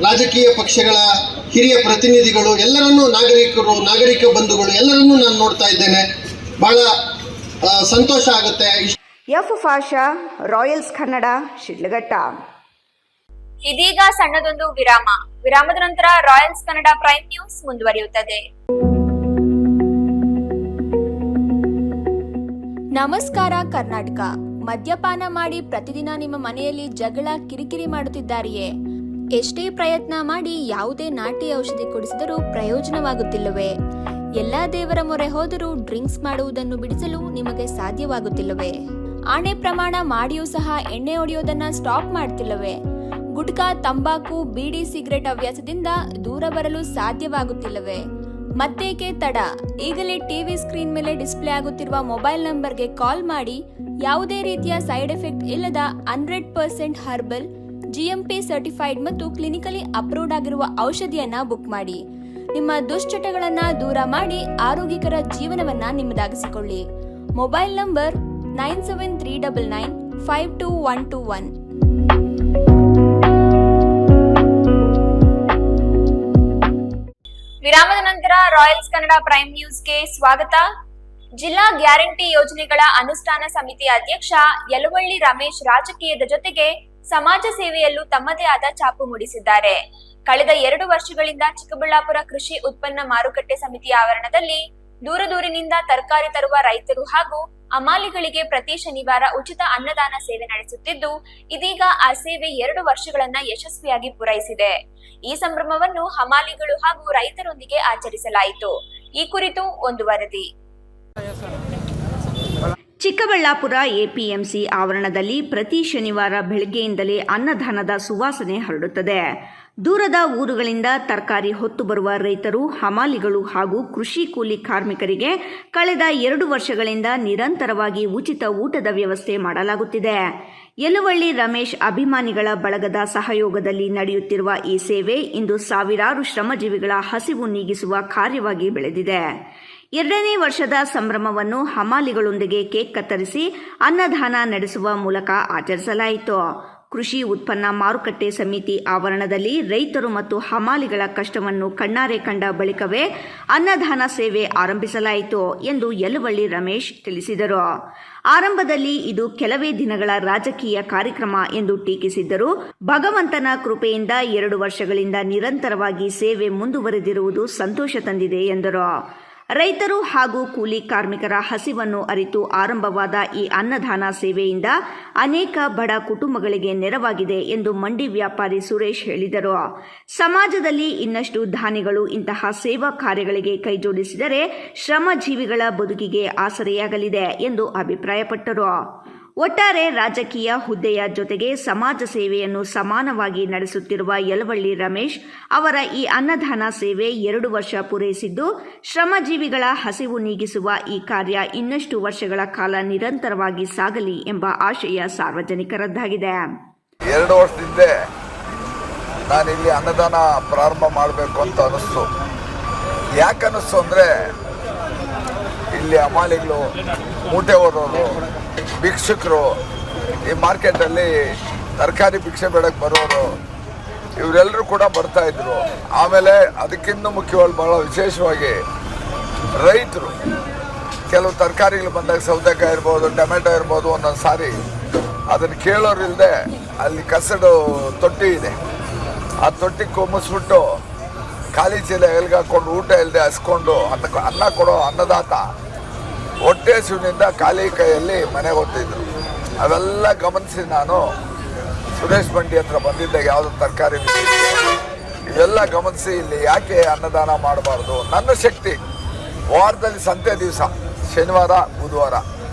ರಾಜಕೀಯ ಪಕ್ಷಗಳ ಹಿರಿಯ ಪ್ರತಿನಿಧಿಗಳು, ಎಲ್ಲರನ್ನೂ ನಾಗರಿಕ ಬಂಧುಗಳು ಎಲ್ಲರನ್ನೂ ನಾನು ನೋಡ್ತಾ ಇದ್ದೇನೆ. ಬಹಳ ಸಂತೋಷ ಆಗುತ್ತೆ. F Pasha, Royals Kannada, Shidlaghatta. ಇದೀಗ ಸಣ್ಣದೊಂದು ವಿರಾಮ. ವಿರಾಮದ ನಂತರ ರಾಯಲ್ಸ್ ಕನ್ನಡ ಪ್ರೈಮ್ ನ್ಯೂಸ್ ಮುಂದುವರಿಯುತ್ತದೆ. ನಮಸ್ಕಾರ ಕರ್ನಾಟಕ. ಮದ್ಯಪಾನ ಮಾಡಿ ಪ್ರತಿದಿನ ನಿಮ್ಮ ಮನೆಯಲ್ಲಿ ಜಗಳ, ಕಿರಿಕಿರಿ ಮಾಡುತ್ತಿದ್ದಾರೆಯೇ? ಎಷ್ಟೇ ಪ್ರಯತ್ನ ಮಾಡಿ ಯಾವುದೇ ನಾಟಿ ಔಷಧಿ ಕುಡಿಸಿದರೂ ಪ್ರಯೋಜನವಾಗುತ್ತಿಲ್ಲವೇ? ಎಲ್ಲಾ ದೇವರ ಮೊರೆ ಹೋದರೂ ಡ್ರಿಂಕ್ಸ್ ಮಾಡುವುದನ್ನು ಬಿಡಿಸಲು ನಿಮಗೆ ಸಾಧ್ಯವಾಗುತ್ತಿಲ್ಲವೇ? ಆಣೆ ಪ್ರಮಾಣ ಮಾಡಿಯೂ ಸಹ ಎಣ್ಣೆ ಹೊಡೆಯೋದನ್ನ ಸ್ಟಾಪ್ ಮಾಡ್ತಿಲ್ಲವೇ? ಗುಟ್ಕಾ, ತಂಬಾಕು, ಬೀಡಿ, ಸಿಗರೆಟ್ ಹವ್ಯಾಸದಿಂದ ದೂರ ಬರಲು ಸಾಧ್ಯವಾಗುತ್ತಿಲ್ಲವೇ? ಮತ್ತೇಕೆ ತಡ? ಈಗಲೇ ಟಿವಿ ಸ್ಕ್ರೀನ್ ಮೇಲೆ ಡಿಸ್ಪ್ಲೇ ಆಗುತ್ತಿರುವ ಮೊಬೈಲ್ ನಂಬರ್ಗೆ ಕಾಲ್ ಮಾಡಿ ಯಾವುದೇ ರೀತಿಯ ಸೈಡ್ ಎಫೆಕ್ಟ್ ಇಲ್ಲದ 100% ಹರ್ಬಲ್, GMP ಸರ್ಟಿಫೈಡ್ ಮತ್ತು ಕ್ಲಿನಿಕಲಿ ಅಪ್ರೂವ್ಡ್ ಆಗಿರುವ ಔಷಧಿಯನ್ನ ಬುಕ್ ಮಾಡಿ. ನಿಮ್ಮ ದುಶ್ಚಟಗಳನ್ನ ದೂರ ಮಾಡಿ ಆರೋಗ್ಯಕರ ಜೀವನವನ್ನ ನಿಮ್ಮದಾಗಿಸಿಕೊಳ್ಳಿ. Mobile number 9739952121. ವಿರಾಮದ ನಂತರ ರಾಯಲ್ಸ್ ಕನ್ನಡ ಪ್ರೈಮ್ ನ್ಯೂಸ್ಗೆ ಸ್ವಾಗತ. ಜಿಲ್ಲಾ ಗ್ಯಾರಂಟಿ ಯೋಜನೆಗಳ ಅನುಷ್ಠಾನ ಸಮಿತಿ ಅಧ್ಯಕ್ಷ ಯಲುವಳ್ಳಿ ರಮೇಶ್ ರಾಜಕೀಯದ ಜೊತೆಗೆ ಸಮಾಜ ಸೇವೆಯಲ್ಲೂ ತಮ್ಮದೇ ಆದ ಛಾಪು ಮೂಡಿಸಿದ್ದಾರೆ. ಕಳೆದ 2 ವರ್ಷಗಳಿಂದ ಚಿಕ್ಕಬಳ್ಳಾಪುರ ಕೃಷಿ ಉತ್ಪನ್ನ ಮಾರುಕಟ್ಟೆ ಸಮಿತಿಯ ಆವರಣದಲ್ಲಿ ದೂರದೂರಿನಿಂದ ತರಕಾರಿ ತರುವ ರೈತರು ಹಾಗೂ ಅಮಾಲಿಗಳಿಗೆ ಪ್ರತಿ ಶನಿವಾರ ಉಚಿತ ಅನ್ನದಾನ ಸೇವೆ ನಡೆಸುತ್ತಿದ್ದು, ಇದೀಗ ಆ ಸೇವೆ 2 ವರ್ಷಗಳನ್ನ ಯಶಸ್ವಿಯಾಗಿ ಪೂರೈಸಿದೆ. ಈ ಸಂಭ್ರಮವನ್ನು ಹಮಾಲಿಗಳು ಹಾಗೂ ರೈತರೊಂದಿಗೆ ಆಚರಿಸಲಾಯಿತು. ಈ ಕುರಿತು ಒಂದು ವರದಿ. ಚಿಕ್ಕಬಳ್ಳಾಪುರ ಎಪಿಎಂಸಿ ಆವರಣದಲ್ಲಿ ಪ್ರತಿ ಶನಿವಾರ ಬೆಳಗ್ಗೆಯಿಂದಲೇ ಅನ್ನದಾನದ ಸುವಾಸನೆ ಹರಡುತ್ತದೆ. ದೂರದ ಊರುಗಳಿಂದ ತರಕಾರಿ ಹೊತ್ತು ಬರುವ ರೈತರು, ಹಮಾಲಿಗಳು ಹಾಗೂ ಕೃಷಿ ಕೂಲಿ ಕಾರ್ಮಿಕರಿಗೆ ಕಳೆದ 2 ವರ್ಷಗಳಿಂದ ನಿರಂತರವಾಗಿ ಉಚಿತ ಊಟದ ವ್ಯವಸ್ಥೆ ಮಾಡಲಾಗುತ್ತಿದೆ. ಯಲುವಳ್ಳಿ ರಮೇಶ್ ಅಭಿಮಾನಿಗಳ ಬಳಗದ ಸಹಯೋಗದಲ್ಲಿ ನಡೆಯುತ್ತಿರುವ ಈ ಸೇವೆ ಇಂದು ಸಾವಿರಾರು ಶ್ರಮಜೀವಿಗಳ ಹಸಿವು ನೀಗಿಸುವ ಕಾರ್ಯವಾಗಿ ಬೆಳೆದಿದೆ. 2ನೇ ವರ್ಷದ ಸಂಭ್ರಮವನ್ನು ಹಮಾಲಿಗಳೊಂದಿಗೆ ಕೇಕ್ ಕತ್ತರಿಸಿ ಅನ್ನದಾನ ನಡೆಸುವ ಮೂಲಕ ಆಚರಿಸಲಾಯಿತು. ಕೃಷಿ ಉತ್ಪನ್ನ ಮಾರುಕಟ್ಟೆ ಸಮಿತಿ ಆವರಣದಲ್ಲಿ ರೈತರು ಮತ್ತು ಹಮಾಲಿಗಳ ಕಷ್ಟವನ್ನು ಕಣ್ಣಾರೆ ಕಂಡ ಬಳಿಕವೇ ಅನ್ನದಾನ ಸೇವೆ ಆರಂಭಿಸಲಾಯಿತು ಎಂದು ಯಲುವಳ್ಳಿ ರಮೇಶ್ ತಿಳಿಸಿದರು. ಆರಂಭದಲ್ಲಿ ಇದು ಕೆಲವೇ ದಿನಗಳ ರಾಜಕೀಯ ಕಾರ್ಯಕ್ರಮ ಎಂದು ಟೀಕಿಸಿದ್ದರು. ಭಗವಂತನ ಕೃಪೆಯಿಂದ 2 ವರ್ಷಗಳಿಂದ ನಿರಂತರವಾಗಿ ಸೇವೆ ಮುಂದುವರೆದಿರುವುದು ಸಂತೋಷ ತಂದಿದೆ ಎಂದರು. ರೈತರು ಹಾಗೂ ಕೂಲಿ ಕಾರ್ಮಿಕರ ಹಸಿವನ್ನು ಅರಿತು ಆರಂಭವಾದ ಈ ಅನ್ನದಾನ ಸೇವೆಯಿಂದ ಅನೇಕ ಬಡ ಕುಟುಂಬಗಳಿಗೆ ನೆರವಾಗಿದೆ ಎಂದು ಮಂಡಿ ವ್ಯಾಪಾರಿ ಸುರೇಶ್ ಹೇಳಿದರು. ಸಮಾಜದಲ್ಲಿ ಇನ್ನಷ್ಟು ದಾನಿಗಳು ಇಂತಹ ಸೇವಾ ಕಾರ್ಯಗಳಿಗೆ ಕೈಜೋಡಿಸಿದರೆ ಶ್ರಮಜೀವಿಗಳ ಬದುಕಿಗೆ ಆಸರೆಯಾಗಲಿದೆ ಎಂದು ಅಭಿಪ್ರಾಯಪಟ್ಟರು. ಒಟ್ಟಾರೆ ರಾಜಕೀಯ ಹುದ್ದೆಯ ಜೊತೆಗೆ ಸಮಾಜ ಸೇವೆಯನ್ನು ಸಮಾನವಾಗಿ ನಡೆಸುತ್ತಿರುವ ಯಲವಳ್ಳಿ ರಮೇಶ್ ಅವರ ಈ ಅನ್ನದಾನ ಸೇವೆ 2 ವರ್ಷ ಪೂರೈಸಿದ್ದು, ಶ್ರಮಜೀವಿಗಳ ಹಸಿವು ನೀಗಿಸುವ ಈ ಕಾರ್ಯ ಇನ್ನಷ್ಟು ವರ್ಷಗಳ ಕಾಲ ನಿರಂತರವಾಗಿ ಸಾಗಲಿ ಎಂಬ ಆಶಯ ಸಾರ್ವಜನಿಕರದ್ದಾಗಿದೆ. 2 ವರ್ಷದಿಂದ ನಾನಿಲ್ಲಿ ಅನ್ನದಾನ ಪ್ರಾರಂಭ ಮಾಡಬೇಕು ಅಂತ ಅನ್ನಿಸ್ತು. ಯಾಕೆ ಅನ್ನಿಸ್ತು ಅಂದರೆ, ಇಲ್ಲಿ ಹಮಾಲಿಗಳು, ಮೂಟೆ ಹೊರೋರು, ಭಿಕ್ಷುಕರು, ಈ ಮಾರ್ಕೆಟಲ್ಲಿ ತರಕಾರಿ ಭಿಕ್ಷೆ ಬೇಡಕ್ಕೆ ಬರೋರು, ಇವರೆಲ್ಲರೂ ಕೂಡ ಬರ್ತಾಯಿದ್ರು. ಆಮೇಲೆ ಅದಕ್ಕಿಂತ ಮುಖ್ಯವಾಗಿ ಭಾಳ ವಿಶೇಷವಾಗಿ ರೈತರು ಕೆಲವು ತರಕಾರಿಗಳು ಬಂದಾಗ ಸೌತೆಕಾಯಿ ಇರ್ಬೋದು, ಟೊಮೆಟೊ ಇರ್ಬೋದು, ಒಂದೊಂದು ಸಾರಿ ಅದನ್ನು ಕೇಳೋರಿಲ್ಲದೆ ಅಲ್ಲಿ ಕಸಡು ತೊಟ್ಟಿ ಇದೆ, ಆ ತೊಟ್ಟಿ ಕೊಮ್ಮಿಸ್ಬಿಟ್ಟು ಖಾಲಿ ಚೀಲ ಎಲ್ಗಾಕೊಂಡು ಊಟ ಇಲ್ಲದೆ ಹಸ್ಕೊಂಡು ಅನ್ನ ಕೊಡೋ ಅನ್ನದಾತ ಹೊಟ್ಟೆ ಹಸಿವಿನಿಂದ ಖಾಲಿ ಕೈಯಲ್ಲಿ ಮನೆಗೆ ಹೋಗ್ತಿದ್ರು. ಅವೆಲ್ಲ ಗಮನಿಸಿ ನಾನು ಸುರೇಶ್ ಬಂಡಿ ಹತ್ರ ಬಂದಿದ್ದಾಗ ಯಾವುದೋ ತರಕಾರಿ ಇವೆಲ್ಲ ಗಮನಿಸಿ ಇಲ್ಲಿ ಯಾಕೆ ಅನ್ನದಾನ ಮಾಡಬಾರ್ದು, ನನ್ನ ಶಕ್ತಿ ವಾರದಲ್ಲಿ ಸಂತೆ ದಿವಸ ಶನಿವಾರ ಬುಧವಾರ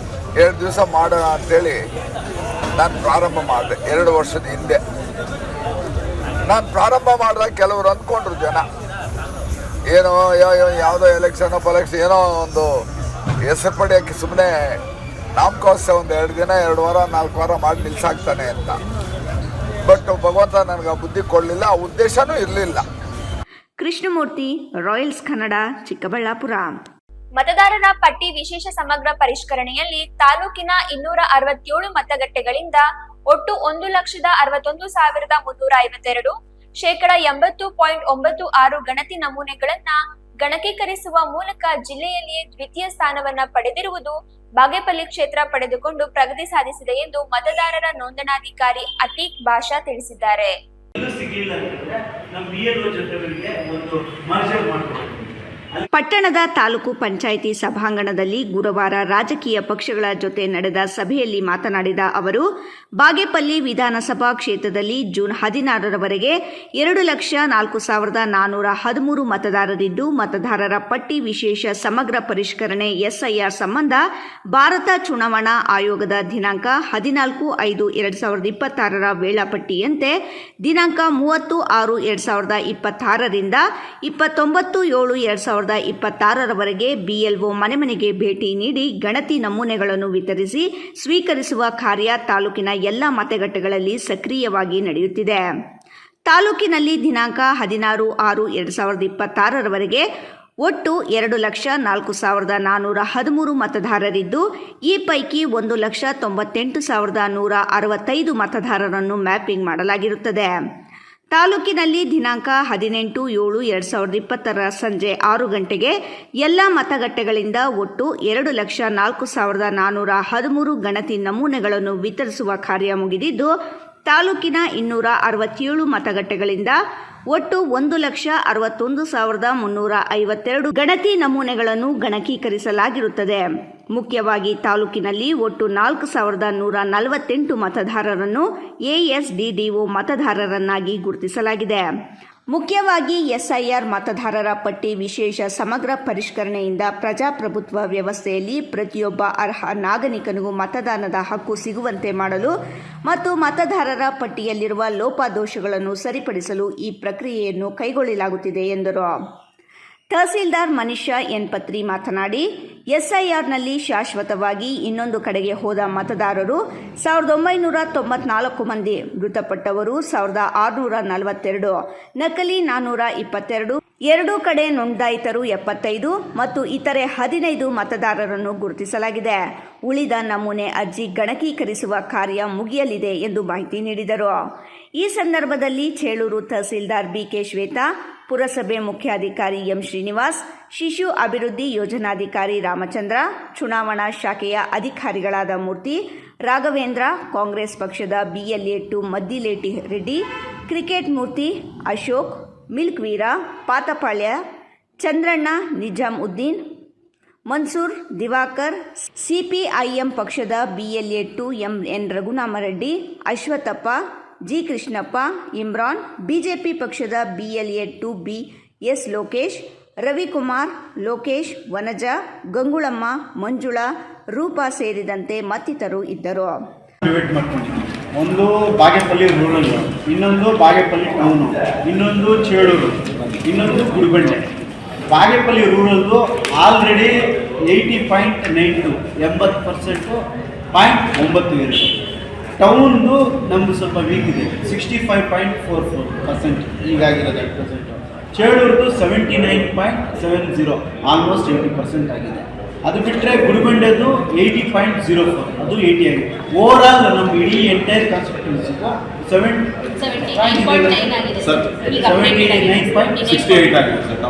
2 ದಿವಸ ಮಾಡೋಣ ಅಂಥೇಳಿ ನಾನು ಪ್ರಾರಂಭ ಮಾಡಿದೆ 2 ವರ್ಷದ ಹಿಂದೆ. ನಾನು ಪ್ರಾರಂಭ ಮಾಡಿದಾಗ ಕೆಲವರು ಅಂದ್ಕೊಂಡ್ರು ಜನ, ಏನೋ ಯಾವುದೋ ಎಲೆಕ್ಷನ್ ಏನೋ ಒಂದು ಹೆಸರು ಪಡೆಯೋಕ್ಕೆ ಸುಮ್ಮನೆ ನಾಮಕೋತ್ಸವ ಒಂದು 2 ದಿನ 2 ವಾರ 4 ವಾರ ಮಾಡಿ ನಿಲ್ಸಾಕ್ತಾನೆ ಅಂತ. ಬಟ್ ಭಗವಂತ ನನಗೆ ಆ ಬುದ್ಧಿ ಕೊಡಲಿಲ್ಲ, ಆ ಉದ್ದೇಶನೂ ಇರಲಿಲ್ಲ. ಕೃಷ್ಣಮೂರ್ತಿ, ರಾಯಲ್ಸ್ ಕನ್ನಡ, ಚಿಕ್ಕಬಳ್ಳಾಪುರ. ಮತದಾರರ ಪಟ್ಟಿ ವಿಶೇಷ ಸಮಗ್ರ ಪರಿಷ್ಕರಣೆಯಲ್ಲಿ ತಾಲೂಕಿನ 267 ಮತಗಟ್ಟೆಗಳಿಂದ ಒಟ್ಟು 1,61,352 (80.96) ಗಣತಿ ನಮೂನೆಗಳನ್ನ ಗಣಕೀಕರಿಸುವ ಮೂಲಕ ಜಿಲ್ಲೆಯಲ್ಲಿಯೇ ದ್ವಿತೀಯ ಸ್ಥಾನವನ್ನ ಪಡೆದಿರುವುದು ಬಾಗೇಪಲ್ಲಿ ಕ್ಷೇತ್ರ ಪಡೆದುಕೊಂಡು ಪ್ರಗತಿ ಸಾಧಿಸಿದೆ ಎಂದು ಮತದಾರರ ನೋಂದಣಾಧಿಕಾರಿ ಅತೀಕ್ ಬಾಷಾ ತಿಳಿಸಿದ್ದಾರೆ. ಪಟ್ಟಣದ ತಾಲೂಕು ಪಂಚಾಯಿತಿ ಸಭಾಂಗಣದಲ್ಲಿ ಗುರುವಾರ ರಾಜಕೀಯ ಪಕ್ಷಗಳ ಜೊತೆ ನಡೆದ ಸಭೆಯಲ್ಲಿ ಮಾತನಾಡಿದ ಅವರು, ಬಾಗೇಪಲ್ಲಿ ವಿಧಾನಸಭಾ ಕ್ಷೇತ್ರದಲ್ಲಿ ಜೂನ್ 16ರವರೆಗೆ 2,04,413 ಮತದಾರರಿದ್ದು, ಮತದಾರರ ಪಟ್ಟಿ ವಿಶೇಷ ಸಮಗ್ರ ಪರಿಷ್ಕರಣೆ SIR ಸಂಬಂಧ ಭಾರತ ಚುನಾವಣಾ ಆಯೋಗದ ದಿನಾಂಕ 14/5/2026ರ ವೇಳಾಪಟ್ಟಿಯಂತೆ ದಿನಾಂಕ 30/6/2026ರಿಂದ 29/7/2026ರವರೆಗೆ BLO ಮನೆಗೆ ಭೇಟಿ ನೀಡಿ ಗಣತಿ ನಮೂನೆಗಳನ್ನು ವಿತರಿಸಿ ಸ್ವೀಕರಿಸುವ ಕಾರ್ಯ ತಾಲೂಕಿನ ಎಲ್ಲ ಮತಗಟ್ಟೆಗಳಲ್ಲಿ ಸಕ್ರಿಯವಾಗಿ ನಡೆಯುತ್ತಿದೆ. ತಾಲೂಕಿನಲ್ಲಿ ದಿನಾಂಕ 16/6/2026ರವರೆಗೆ ಒಟ್ಟು 2,04,413 ಮತದಾರರಿದ್ದು, ಈ ಪೈಕಿ 1,98,165 ಮತದಾರರನ್ನು ಮ್ಯಾಪಿಂಗ್ ಮಾಡಲಾಗಿರುತ್ತದೆ. ತಾಲೂಕಿನಲ್ಲಿ ದಿನಾಂಕ 18/7/2020 ಸಂಜೆ 6 ಗಂಟೆಗೆ ಎಲ್ಲ ಮತಗಟ್ಟೆಗಳಿಂದ ಒಟ್ಟು 2,04,413 ಗಣತಿ ನಮೂನೆಗಳನ್ನು ವಿತರಿಸುವ ಕಾರ್ಯ ಮುಗಿದಿದ್ದು, ತಾಲೂಕಿನ 267 ಮತಗಟ್ಟೆಗಳಿಂದ ಒಟ್ಟು 1,61,352 ಗಣತಿ ನಮೂನೆಗಳನ್ನು ಗಣಕೀಕರಿಸಲಾಗಿರುತ್ತದೆ. ಮುಖ್ಯವಾಗಿ ತಾಲೂಕಿನಲ್ಲಿ ಒಟ್ಟು 4,148 ಮತದಾರರನ್ನು ASDDO ಮತದಾರರನ್ನಾಗಿ ಗುರುತಿಸಲಾಗಿದೆ. ಮುಖ್ಯವಾಗಿ SIR ಮತದಾರರ ಪಟ್ಟಿ ವಿಶೇಷ ಸಮಗ್ರ ಪರಿಷ್ಕರಣೆಯಿಂದ ಪ್ರಜಾಪ್ರಭುತ್ವ ವ್ಯವಸ್ಥೆಯಲ್ಲಿ ಪ್ರತಿಯೊಬ್ಬ ಅರ್ಹ ನಾಗರಿಕನಿಗೂ ಮತದಾನದ ಹಕ್ಕು ಸಿಗುವಂತೆ ಮಾಡಲು ಮತ್ತು ಮತದಾರರ ಪಟ್ಟಿಯಲ್ಲಿರುವ ಲೋಪದೋಷಗಳನ್ನು ಸರಿಪಡಿಸಲು ಈ ಪ್ರಕ್ರಿಯೆಯನ್ನು ಕೈಗೊಳ್ಳಲಾಗುತ್ತಿದೆ ಎಂದರು. ತಹಸೀಲ್ದಾರ್ ಮನೀಷಾ ಎನ್ ಪತ್ರಿ ಮಾತನಾಡಿ, SIRನಲ್ಲಿ ಶಾಶ್ವತವಾಗಿ ಇನ್ನೊಂದು ಕಡೆಗೆ ಹೋದ ಮತದಾರರು 1,994 ಮಂದಿ, ಮೃತಪಟ್ಟವರು 1,642, ನಕಲಿ 422, 2 ಕಡೆ ನೋಂದಾಯಿತರು 75 ಮತ್ತು ಇತರೆ 15 ಮತದಾರರನ್ನು ಗುರುತಿಸಲಾಗಿದೆ. ಉಳಿದ ನಮೂನೆ ಅರ್ಜಿ ಗಣಕೀಕರಿಸುವ ಕಾರ್ಯ ಮುಗಿಯಲಿದೆ ಎಂದು ಮಾಹಿತಿ ನೀಡಿದರು. ಈ ಸಂದರ್ಭದಲ್ಲಿ ಚೇಳೂರು ತಹಸೀಲ್ದಾರ್ BK ಶ್ವೇತಾ, ಪುರಸಭೆ ಮುಖ್ಯಾಧಿಕಾರಿ ಎಂ ಶ್ರೀನಿವಾಸ್, ಶಿಶು ಅಭಿವೃದ್ಧಿ ಯೋಜನಾಧಿಕಾರಿ ರಾಮಚಂದ್ರ, ಚುನಾವಣಾ ಶಾಖೆಯ ಅಧಿಕಾರಿಗಳಾದ ಮೂರ್ತಿ, ರಾಘವೇಂದ್ರ, ಕಾಂಗ್ರೆಸ್ ಪಕ್ಷದ BLA2 ಮದ್ದಿಲೇಟಿ ರೆಡ್ಡಿ, ಕ್ರಿಕೆಟ್ ಮೂರ್ತಿ, ಅಶೋಕ್, ಮಿಲ್ಕ್ ವೀರ, ಪಾತಪಾಳ್ಯ, ಚಂದ್ರಣ್ಣ, ನಿಜಾಮ್ ಉದ್ದೀನ್, ಮನ್ಸೂರ್, ದಿವಾಕರ್, CPIM ಪಕ್ಷದ BLA2 MN ರಘುನಾಮರೆಡ್ಡಿ, Ashwathappa, G Krishnappa, Imran, BJP ಪಕ್ಷದ BLA2B S ಲೋಕೇಶ್, ರವಿಕುಮಾರ್, ಲೋಕೇಶ್, ವನಜ, ಗಂಗುಳಮ್ಮ, ಮಂಜುಳಾ, ರೂಪಾ ಸೇರಿದಂತೆ ಮತ್ತಿತರರು ಇದ್ದರು. ಡಿವೈಡ್ ಮಾಡ್ಕೊಂಡಿದ್ದೀವಿ. ಒಂದು ಬಾಗೇಪಲ್ಲಿ ರೂರಲ್, ಇನ್ನೊಂದು ಬಾಗೇಪಲ್ಲಿ ಟೌನು, ಇನ್ನೊಂದು ಚೇಳೂರು, ಇನ್ನೊಂದು ಗುಡಿಬಂಡೆ. ಬಾಗೇಪಲ್ಲಿ ರೂರಲ್ದು ಆಲ್ರೆಡಿ 80.92 80%.92. ಟೌನ್ದು ನಮ್ಮದು ಸ್ವಲ್ಪ ವೀಕ್ ಇದೆ, 65.44% ಈಗಾಗಿರೋದು 8%. ಚೇಳೂರ್ದು 79.70 ಆಲ್ಮೋಸ್ಟ್ 80% ಆಗಿದೆ. ಅದು ಬಿಟ್ಟರೆ ಗುಡಿಬಂಡೆದು 80.04 ಅದು 80 ಆಗಿದೆ. ಓವರ್ ಆಲ್ ನಮ್ಮ ಇಡೀ ಎಂಟೈರ್ ಕಾನ್ಸ್ಟಿಟ್ಯೂನ್ಸಿಗೂ 79.68 ಆಗಿದೆ ಸರ್.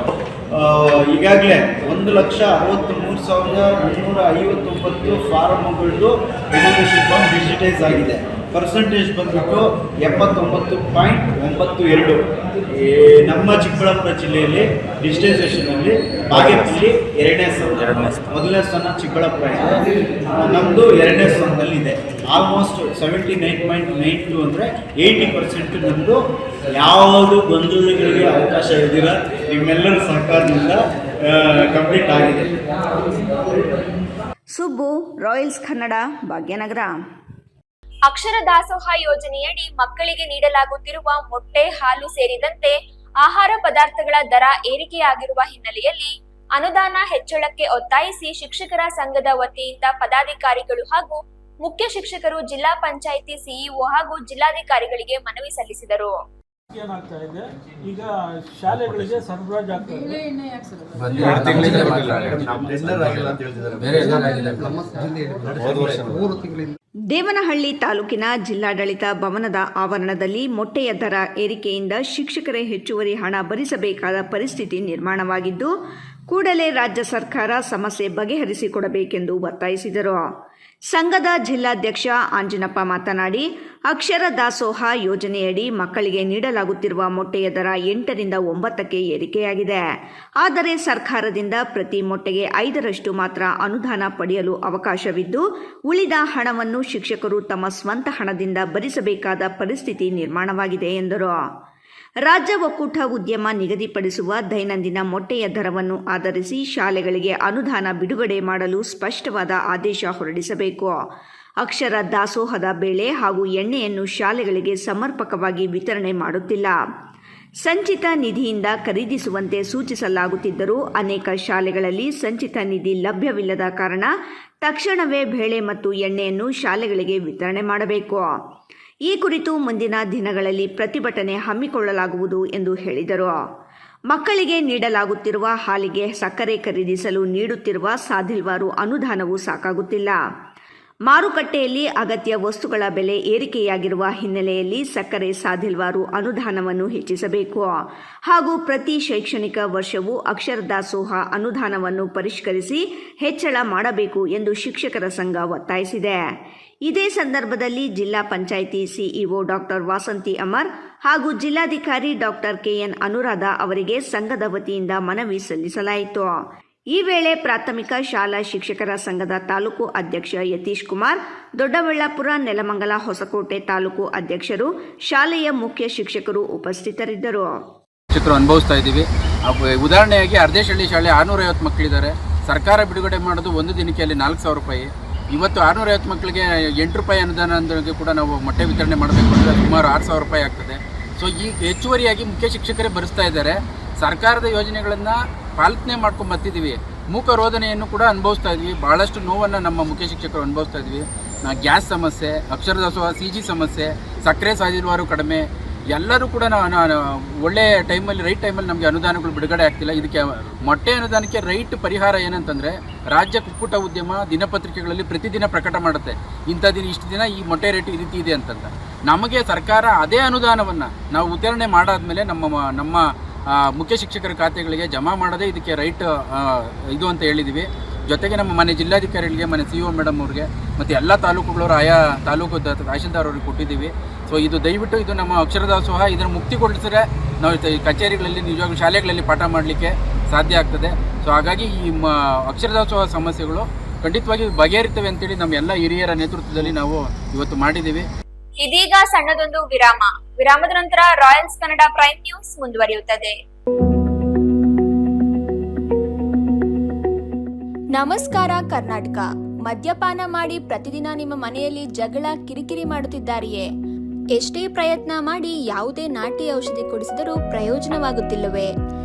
ಈಗಾಗಲೇ 1,63,359 ಫಾರ್ಮ್ಗಳದ್ದು ರಿನೋವೇಷನ್ ಫಾರ್ಮ್ ಡಿಜಿಟೈಸ್ ಆಗಿದೆ. ಪರ್ಸೆಂಟೇಜ್ ಬಂದ್ಬಿಟ್ಟು 79.92. ನಮ್ಮ ಚಿಕ್ಕಬಳ್ಳಾಪುರ ಜಿಲ್ಲೆಯಲ್ಲಿ ಡಿಜಿಟೈಸೇಷನಲ್ಲಿ ಬಾಗೇಪಲ್ಲಿ 2ನೇ ಸ್ಥಾನ, 1ನೇ ಸ್ಥಾನ ಚಿಕ್ಕಬಳ್ಳಾಪುರ ಇದೆ, ನಮ್ಮದು 2ನೇ ಸ್ಥಾನದಲ್ಲಿದೆ. ಆಲ್ಮೋಸ್ಟ್ 79.92 ಅಂದರೆ 80% ನಮ್ಮದು ಯಾವುದು ಗೊಂದಲಗಳಿಗೆ ಅವಕಾಶ ಇದ್ದೀರ ನಿಮ್ಮೆಲ್ಲರ ಸಹಕಾರದಿಂದ ಕಂಪ್ಲೀಟ್ ಆಗಿದೆ. ಸುಬ್ಬು, ರಾಯಲ್ಸ್ ಕನ್ನಡ, ಭಾಗ್ಯನಗರ. ಅಕ್ಷರ ದಾಸೋಹ ಯೋಜನೆಯಡಿ ಮಕ್ಕಳಿಗೆ ನೀಡಲಾಗುತ್ತಿರುವ ಮೊಟ್ಟೆ, ಹಾಲು ಸೇರಿದಂತೆ ಆಹಾರ ಪದಾರ್ಥಗಳ ದರ ಏರಿಕೆಯಾಗಿರುವ ಹಿನ್ನೆಲೆಯಲ್ಲಿ ಅನುದಾನ ಹೆಚ್ಚಳಕ್ಕೆ ಒತ್ತಾಯಿಸಿ ಶಿಕ್ಷಕರ ಸಂಘದ ವತಿಯಿಂದ ಪದಾಧಿಕಾರಿಗಳು ಹಾಗೂ ಮುಖ್ಯ ಶಿಕ್ಷಕರು ಜಿಲ್ಲಾ ಪಂಚಾಯಿತಿ ಸಿಇಒ ಹಾಗೂ ಜಿಲ್ಲಾಧಿಕಾರಿಗಳಿಗೆ ಮನವಿ ಸಲ್ಲಿಸಿದರು. ಏನಾಗ್ತಾ ಇದೆ, ಈಗ ಶಾಲೆಗಳಿಗೆ ಸರಬರಾಜು ಆಗ್ತಾ ಇದೆ. ದೇವನಹಳ್ಳಿ ತಾಲೂಕಿನ ಜಿಲ್ಲಾಡಳಿತ ಭವನದ ಆವರಣದಲ್ಲಿ ಮೊಟ್ಟೆಯ ದರ ಏರಿಕೆಯಿಂದ ಶಿಕ್ಷಕರೇ ಹೆಚ್ಚುವರಿ ಹಣ ಭರಿಸಬೇಕಾದ ಪರಿಸ್ಥಿತಿ ನಿರ್ಮಾಣವಾಗಿದ್ದು, ಕೂಡಲೇ ರಾಜ್ಯ ಸರ್ಕಾರ ಸಮಸ್ಯೆ ಬಗೆಹರಿಸಿಕೊಡಬೇಕೆಂದು ಒತ್ತಾಯಿಸಿದರು. ಸಂಘದ ಜಿಲ್ಲಾಧ್ಯಕ್ಷ ಆಂಜಿನಪ್ಪ ಮಾತನಾಡಿ, ಅಕ್ಷರ ದಾಸೋಹ ಯೋಜನೆಯಡಿ ಮಕ್ಕಳಿಗೆ ನೀಡಲಾಗುತ್ತಿರುವ ಮೊಟ್ಟೆಯ ದರ 8ರಿಂದ 9ಕ್ಕೆ ಏರಿಕೆಯಾಗಿದೆ. ಆದರೆ ಸರ್ಕಾರದಿಂದ ಪ್ರತಿ ಮೊಟ್ಟೆಗೆ 5ರಷ್ಟು ಮಾತ್ರ ಅನುದಾನ ಪಡೆಯಲು ಅವಕಾಶವಿದ್ದು, ಉಳಿದ ಹಣವನ್ನು ಶಿಕ್ಷಕರು ತಮ್ಮ ಸ್ವಂತ ಹಣದಿಂದ ಭರಿಸಬೇಕಾದ ಪರಿಸ್ಥಿತಿ ನಿರ್ಮಾಣವಾಗಿದೆ ಎಂದರು. ರಾಜ್ಯ ಒಕ್ಕೂಟ ಉದ್ಯಮ ನಿಗದಿಪಡಿಸುವ ದೈನಂದಿನ ಮೊಟ್ಟೆಯ ದರವನ್ನು ಆಧರಿಸಿ ಶಾಲೆಗಳಿಗೆ ಅನುದಾನ ಬಿಡುಗಡೆ ಮಾಡಲು ಸ್ಪಷ್ಟವಾದ ಆದೇಶ ಹೊರಡಿಸಬೇಕು. ಅಕ್ಷರ ದಾಸೋಹದ ಬೇಳೆ ಹಾಗೂ ಎಣ್ಣೆಯನ್ನು ಶಾಲೆಗಳಿಗೆ ಸಮರ್ಪಕವಾಗಿ ವಿತರಣೆ ಮಾಡುತ್ತಿಲ್ಲ. ಸಂಚಿತ ನಿಧಿಯಿಂದ ಖರೀದಿಸುವಂತೆ ಸೂಚಿಸಲಾಗುತ್ತಿದ್ದರೂ ಅನೇಕ ಶಾಲೆಗಳಲ್ಲಿ ಸಂಚಿತ ನಿಧಿ ಲಭ್ಯವಿಲ್ಲದ ಕಾರಣ ತಕ್ಷಣವೇ ಬೇಳೆ ಮತ್ತು ಎಣ್ಣೆಯನ್ನು ಶಾಲೆಗಳಿಗೆ ವಿತರಣೆ ಮಾಡಬೇಕು. ಈ ಕುರಿತು ಮುಂದಿನ ದಿನಗಳಲ್ಲಿ ಪ್ರತಿಭಟನೆ ಹಮ್ಮಿಕೊಳ್ಳಲಾಗುವುದು ಎಂದು ಹೇಳಿದರು. ಮಕ್ಕಳಿಗೆ ನೀಡಲಾಗುತ್ತಿರುವ ಹಾಲಿಗೆ ಸಕ್ಕರೆ ಖರೀದಿಸಲು ನೀಡುತ್ತಿರುವ ಸಾಧಿಲ್ವಾರು ಅನುದಾನವೂ ಸಾಕಾಗುತ್ತಿಲ್ಲ. ಮಾರುಕಟ್ಟೆಯಲ್ಲಿ ಅಗತ್ಯ ವಸ್ತುಗಳ ಬೆಲೆ ಏರಿಕೆಯಾಗಿರುವ ಹಿನ್ನೆಲೆಯಲ್ಲಿ ಸಕ್ಕರೆ ಸಾಧಿಲ್ವಾರು ಅನುದಾನವನ್ನು ಹೆಚ್ಚಿಸಬೇಕು ಹಾಗೂ ಪ್ರತಿ ಶೈಕ್ಷಣಿಕ ವರ್ಷವೂ ಅಕ್ಷರ ದಾಸೋಹ ಅನುದಾನವನ್ನು ಪರಿಷ್ಕರಿಸಿ ಹೆಚ್ಚಳ ಮಾಡಬೇಕು ಎಂದು ಶಿಕ್ಷಕರ ಸಂಘ ಒತ್ತಾಯಿಸಿದೆ. ಇದೇ ಸಂದರ್ಭದಲ್ಲಿ ಜಿಲ್ಲಾ ಪಂಚಾಯಿತಿ ಸಿಇಒ ಡಾಕ್ಟರ್ ವಾಸಂತಿ ಅಮರ್ ಹಾಗೂ ಜಿಲ್ಲಾಧಿಕಾರಿ ಡಾಕ್ಟರ್ ಕೆಎನ್ ಅನುರಾಧ ಅವರಿಗೆ ಸಂಘದ ವತಿಯಿಂದ ಮನವಿ ಸಲ್ಲಿಸಲಾಯಿತು. ಈ ವೇಳೆ ಪ್ರಾಥಮಿಕ ಶಾಲಾ ಶಿಕ್ಷಕರ ಸಂಘದ ತಾಲೂಕು ಅಧ್ಯಕ್ಷ ಯತೀಶ್ ಕುಮಾರ್, ದೊಡ್ಡಬಳ್ಳಾಪುರ, ನೆಲಮಂಗಲ, ಹೊಸಕೋಟೆ ತಾಲೂಕು ಅಧ್ಯಕ್ಷರು, ಶಾಲೆಯ ಮುಖ್ಯ ಶಿಕ್ಷಕರು ಉಪಸ್ಥಿತರಿದ್ದರು. ಶಿಕ್ಷಕರು ಅನುಭವಿಸ್ತಾ ಇದ್ದೀವಿ. ಉದಾಹರಣೆಯಾಗಿ ಅರ್ಧೇಶಹಳ್ಳಿ ಶಾಲೆ 650 ಮಕ್ಕಳಿದ್ದಾರೆ. ಸರ್ಕಾರ ಬಿಡುಗಡೆ ಮಾಡೋದು ಒಂದು ದಿನಕ್ಕೆ ಅಲ್ಲಿ 4,000 ರೂಪಾಯಿ. ಇವತ್ತು 650 ಮಕ್ಕಳಿಗೆ 8 ರೂಪಾಯಿ ಅನುದಾನ ಅಂದ್ರೆ ಕೂಡ ನಾವು ಮೊಟ್ಟೆ ವಿತರಣೆ ಮಾಡಬೇಕು ಅಂದರೆ ಸುಮಾರು 6,000 ರೂಪಾಯಿ ಆಗ್ತದೆ. ಸೊ ಈ ಹೆಚ್ಚುವರಿಯಾಗಿ ಮುಖ್ಯ ಶಿಕ್ಷಕರೇ ಭರಿಸ್ತಾ ಇದ್ದಾರೆ. ಸರ್ಕಾರದ ಯೋಜನೆಗಳನ್ನು ಪಾಲನೆ ಮಾಡ್ಕೊಂಡು ಬರ್ತಿದ್ದೀವಿ. ಮೂಕ ರೋಧನೆಯನ್ನು ಕೂಡ ಅನುಭವಿಸ್ತಾ ಇದ್ವಿ. ಭಾಳಷ್ಟು ನೋವನ್ನು ನಮ್ಮ ಮುಖ್ಯ ಶಿಕ್ಷಕರು ಅನುಭವಿಸ್ತಾ ಇದ್ವಿ. ಗ್ಯಾಸ್ ಸಮಸ್ಯೆ, ಅಕ್ಷರ ದಾಸೋಹ, CG ಸಮಸ್ಯೆ, ಸಕ್ಕರೆ ಸಾಧಿಲ್ವಾರು ಕಡಿಮೆ, ಎಲ್ಲರೂ ಕೂಡ ಒಳ್ಳೆ ಟೈಮಲ್ಲಿ ರೈಟ್ ಟೈಮಲ್ಲಿ ನಮಗೆ ಅನುದಾನಗಳು ಬಿಡುಗಡೆ ಆಗ್ತಿಲ್ಲ. ಇದಕ್ಕೆ ಮೊಟ್ಟೆ ಅನುದಾನಕ್ಕೆ ರೈಟ್ ಪರಿಹಾರ ಏನಂತಂದರೆ ರಾಜ್ಯ ಕುಕ್ಕುಟ ಉದ್ಯಮ ದಿನಪತ್ರಿಕೆಗಳಲ್ಲಿ ಪ್ರತಿದಿನ ಪ್ರಕಟ ಮಾಡುತ್ತೆ, ಇಂಥ ದಿನ ಇಷ್ಟು ದಿನ ಈ ಮೊಟ್ಟೆ ರೇಟ್ ಈ ರೀತಿ ಇದೆ ಅಂತಂದ. ನಮಗೆ ಸರ್ಕಾರ ಅದೇ ಅನುದಾನವನ್ನು ನಾವು ವಿತರಣೆ ಮಾಡಾದ್ಮೇಲೆ ನಮ್ಮ ಮುಖ್ಯ ಶಿಕ್ಷಕರ ಖಾತೆಗಳಿಗೆ ಜಮಾ ಮಾಡೋದೇ ಇದಕ್ಕೆ ರೈಟ್ ಇದು ಅಂತ ಹೇಳಿದ್ದೀವಿ. ಜೊತೆಗೆ ನಮ್ಮ ಮನೆ ಜಿಲ್ಲಾಧಿಕಾರಿಗಳಿಗೆ, ಮನೆ CEO ಮೇಡಮ್ ಅವ್ರಿಗೆ ಮತ್ತು ಎಲ್ಲ ತಾಲೂಕುಗಳವರು ಆಯಾ ತಾಲೂಕು ತಹಶೀಲ್ದಾರ್ ಅವ್ರಿಗೆ ಕೊಟ್ಟಿದ್ದೀವಿ. ಸೊ ಇದು ದಯವಿಟ್ಟು ಇದು ನಮ್ಮ ಅಕ್ಷರ ದಾಸೋಹ ಇದನ್ನು ಮುಕ್ತಿಗೊಳಿಸಿದ್ರೆ ನಾವು ಕಚೇರಿಗಳಲ್ಲಿ ನಿಜವಾಗ್ಲೂ ಶಾಲೆಗಳಲ್ಲಿ ಪಾಠ ಮಾಡಲಿಕ್ಕೆ ಸಾಧ್ಯ ಆಗ್ತದೆ. ಸೊ ಹಾಗಾಗಿ ಈ ಅಕ್ಷರ ದಾಸೋಹ ಸಮಸ್ಯೆಗಳು ಖಂಡಿತವಾಗಿ ಬಗೆಹರಿತವೆ ಅಂತೇಳಿ ನಮ್ಮ ಎಲ್ಲ ಹಿರಿಯರ ನೇತೃತ್ವದಲ್ಲಿ ನಾವು ಇವತ್ತು ಮಾಡಿದ್ದೀವಿ. ಇದೀಗ ಸಣ್ಣದೊಂದು ವಿರಾಮದ ನಂತರ ರಾಯಲ್ಸ್ ಕನ್ನಡ ಪ್ರೈಮ್ ನ್ಯೂಸ್ ಮುಂದುವರಿಯುತ್ತದೆ. ನಮಸ್ಕಾರ ಕರ್ನಾಟಕ. ಮದ್ಯಪಾನ ಮಾಡಿ ಪ್ರತಿದಿನ ನಿಮ್ಮ ಮನೆಯಲ್ಲಿ ಜಗಳ ಕಿರಿಕಿರಿ ಮಾಡುತ್ತಿದ್ದಾರೆಯೇ? ಎಷ್ಟೇ ಪ್ರಯತ್ನ ಮಾಡಿ ಯಾವುದೇ ನಾಟಿ ಔಷಧಿ ಕುಡಿಸಿದರೂ ಪ್ರಯೋಜನವಾಗುತ್ತಿಲ್ಲವೇ?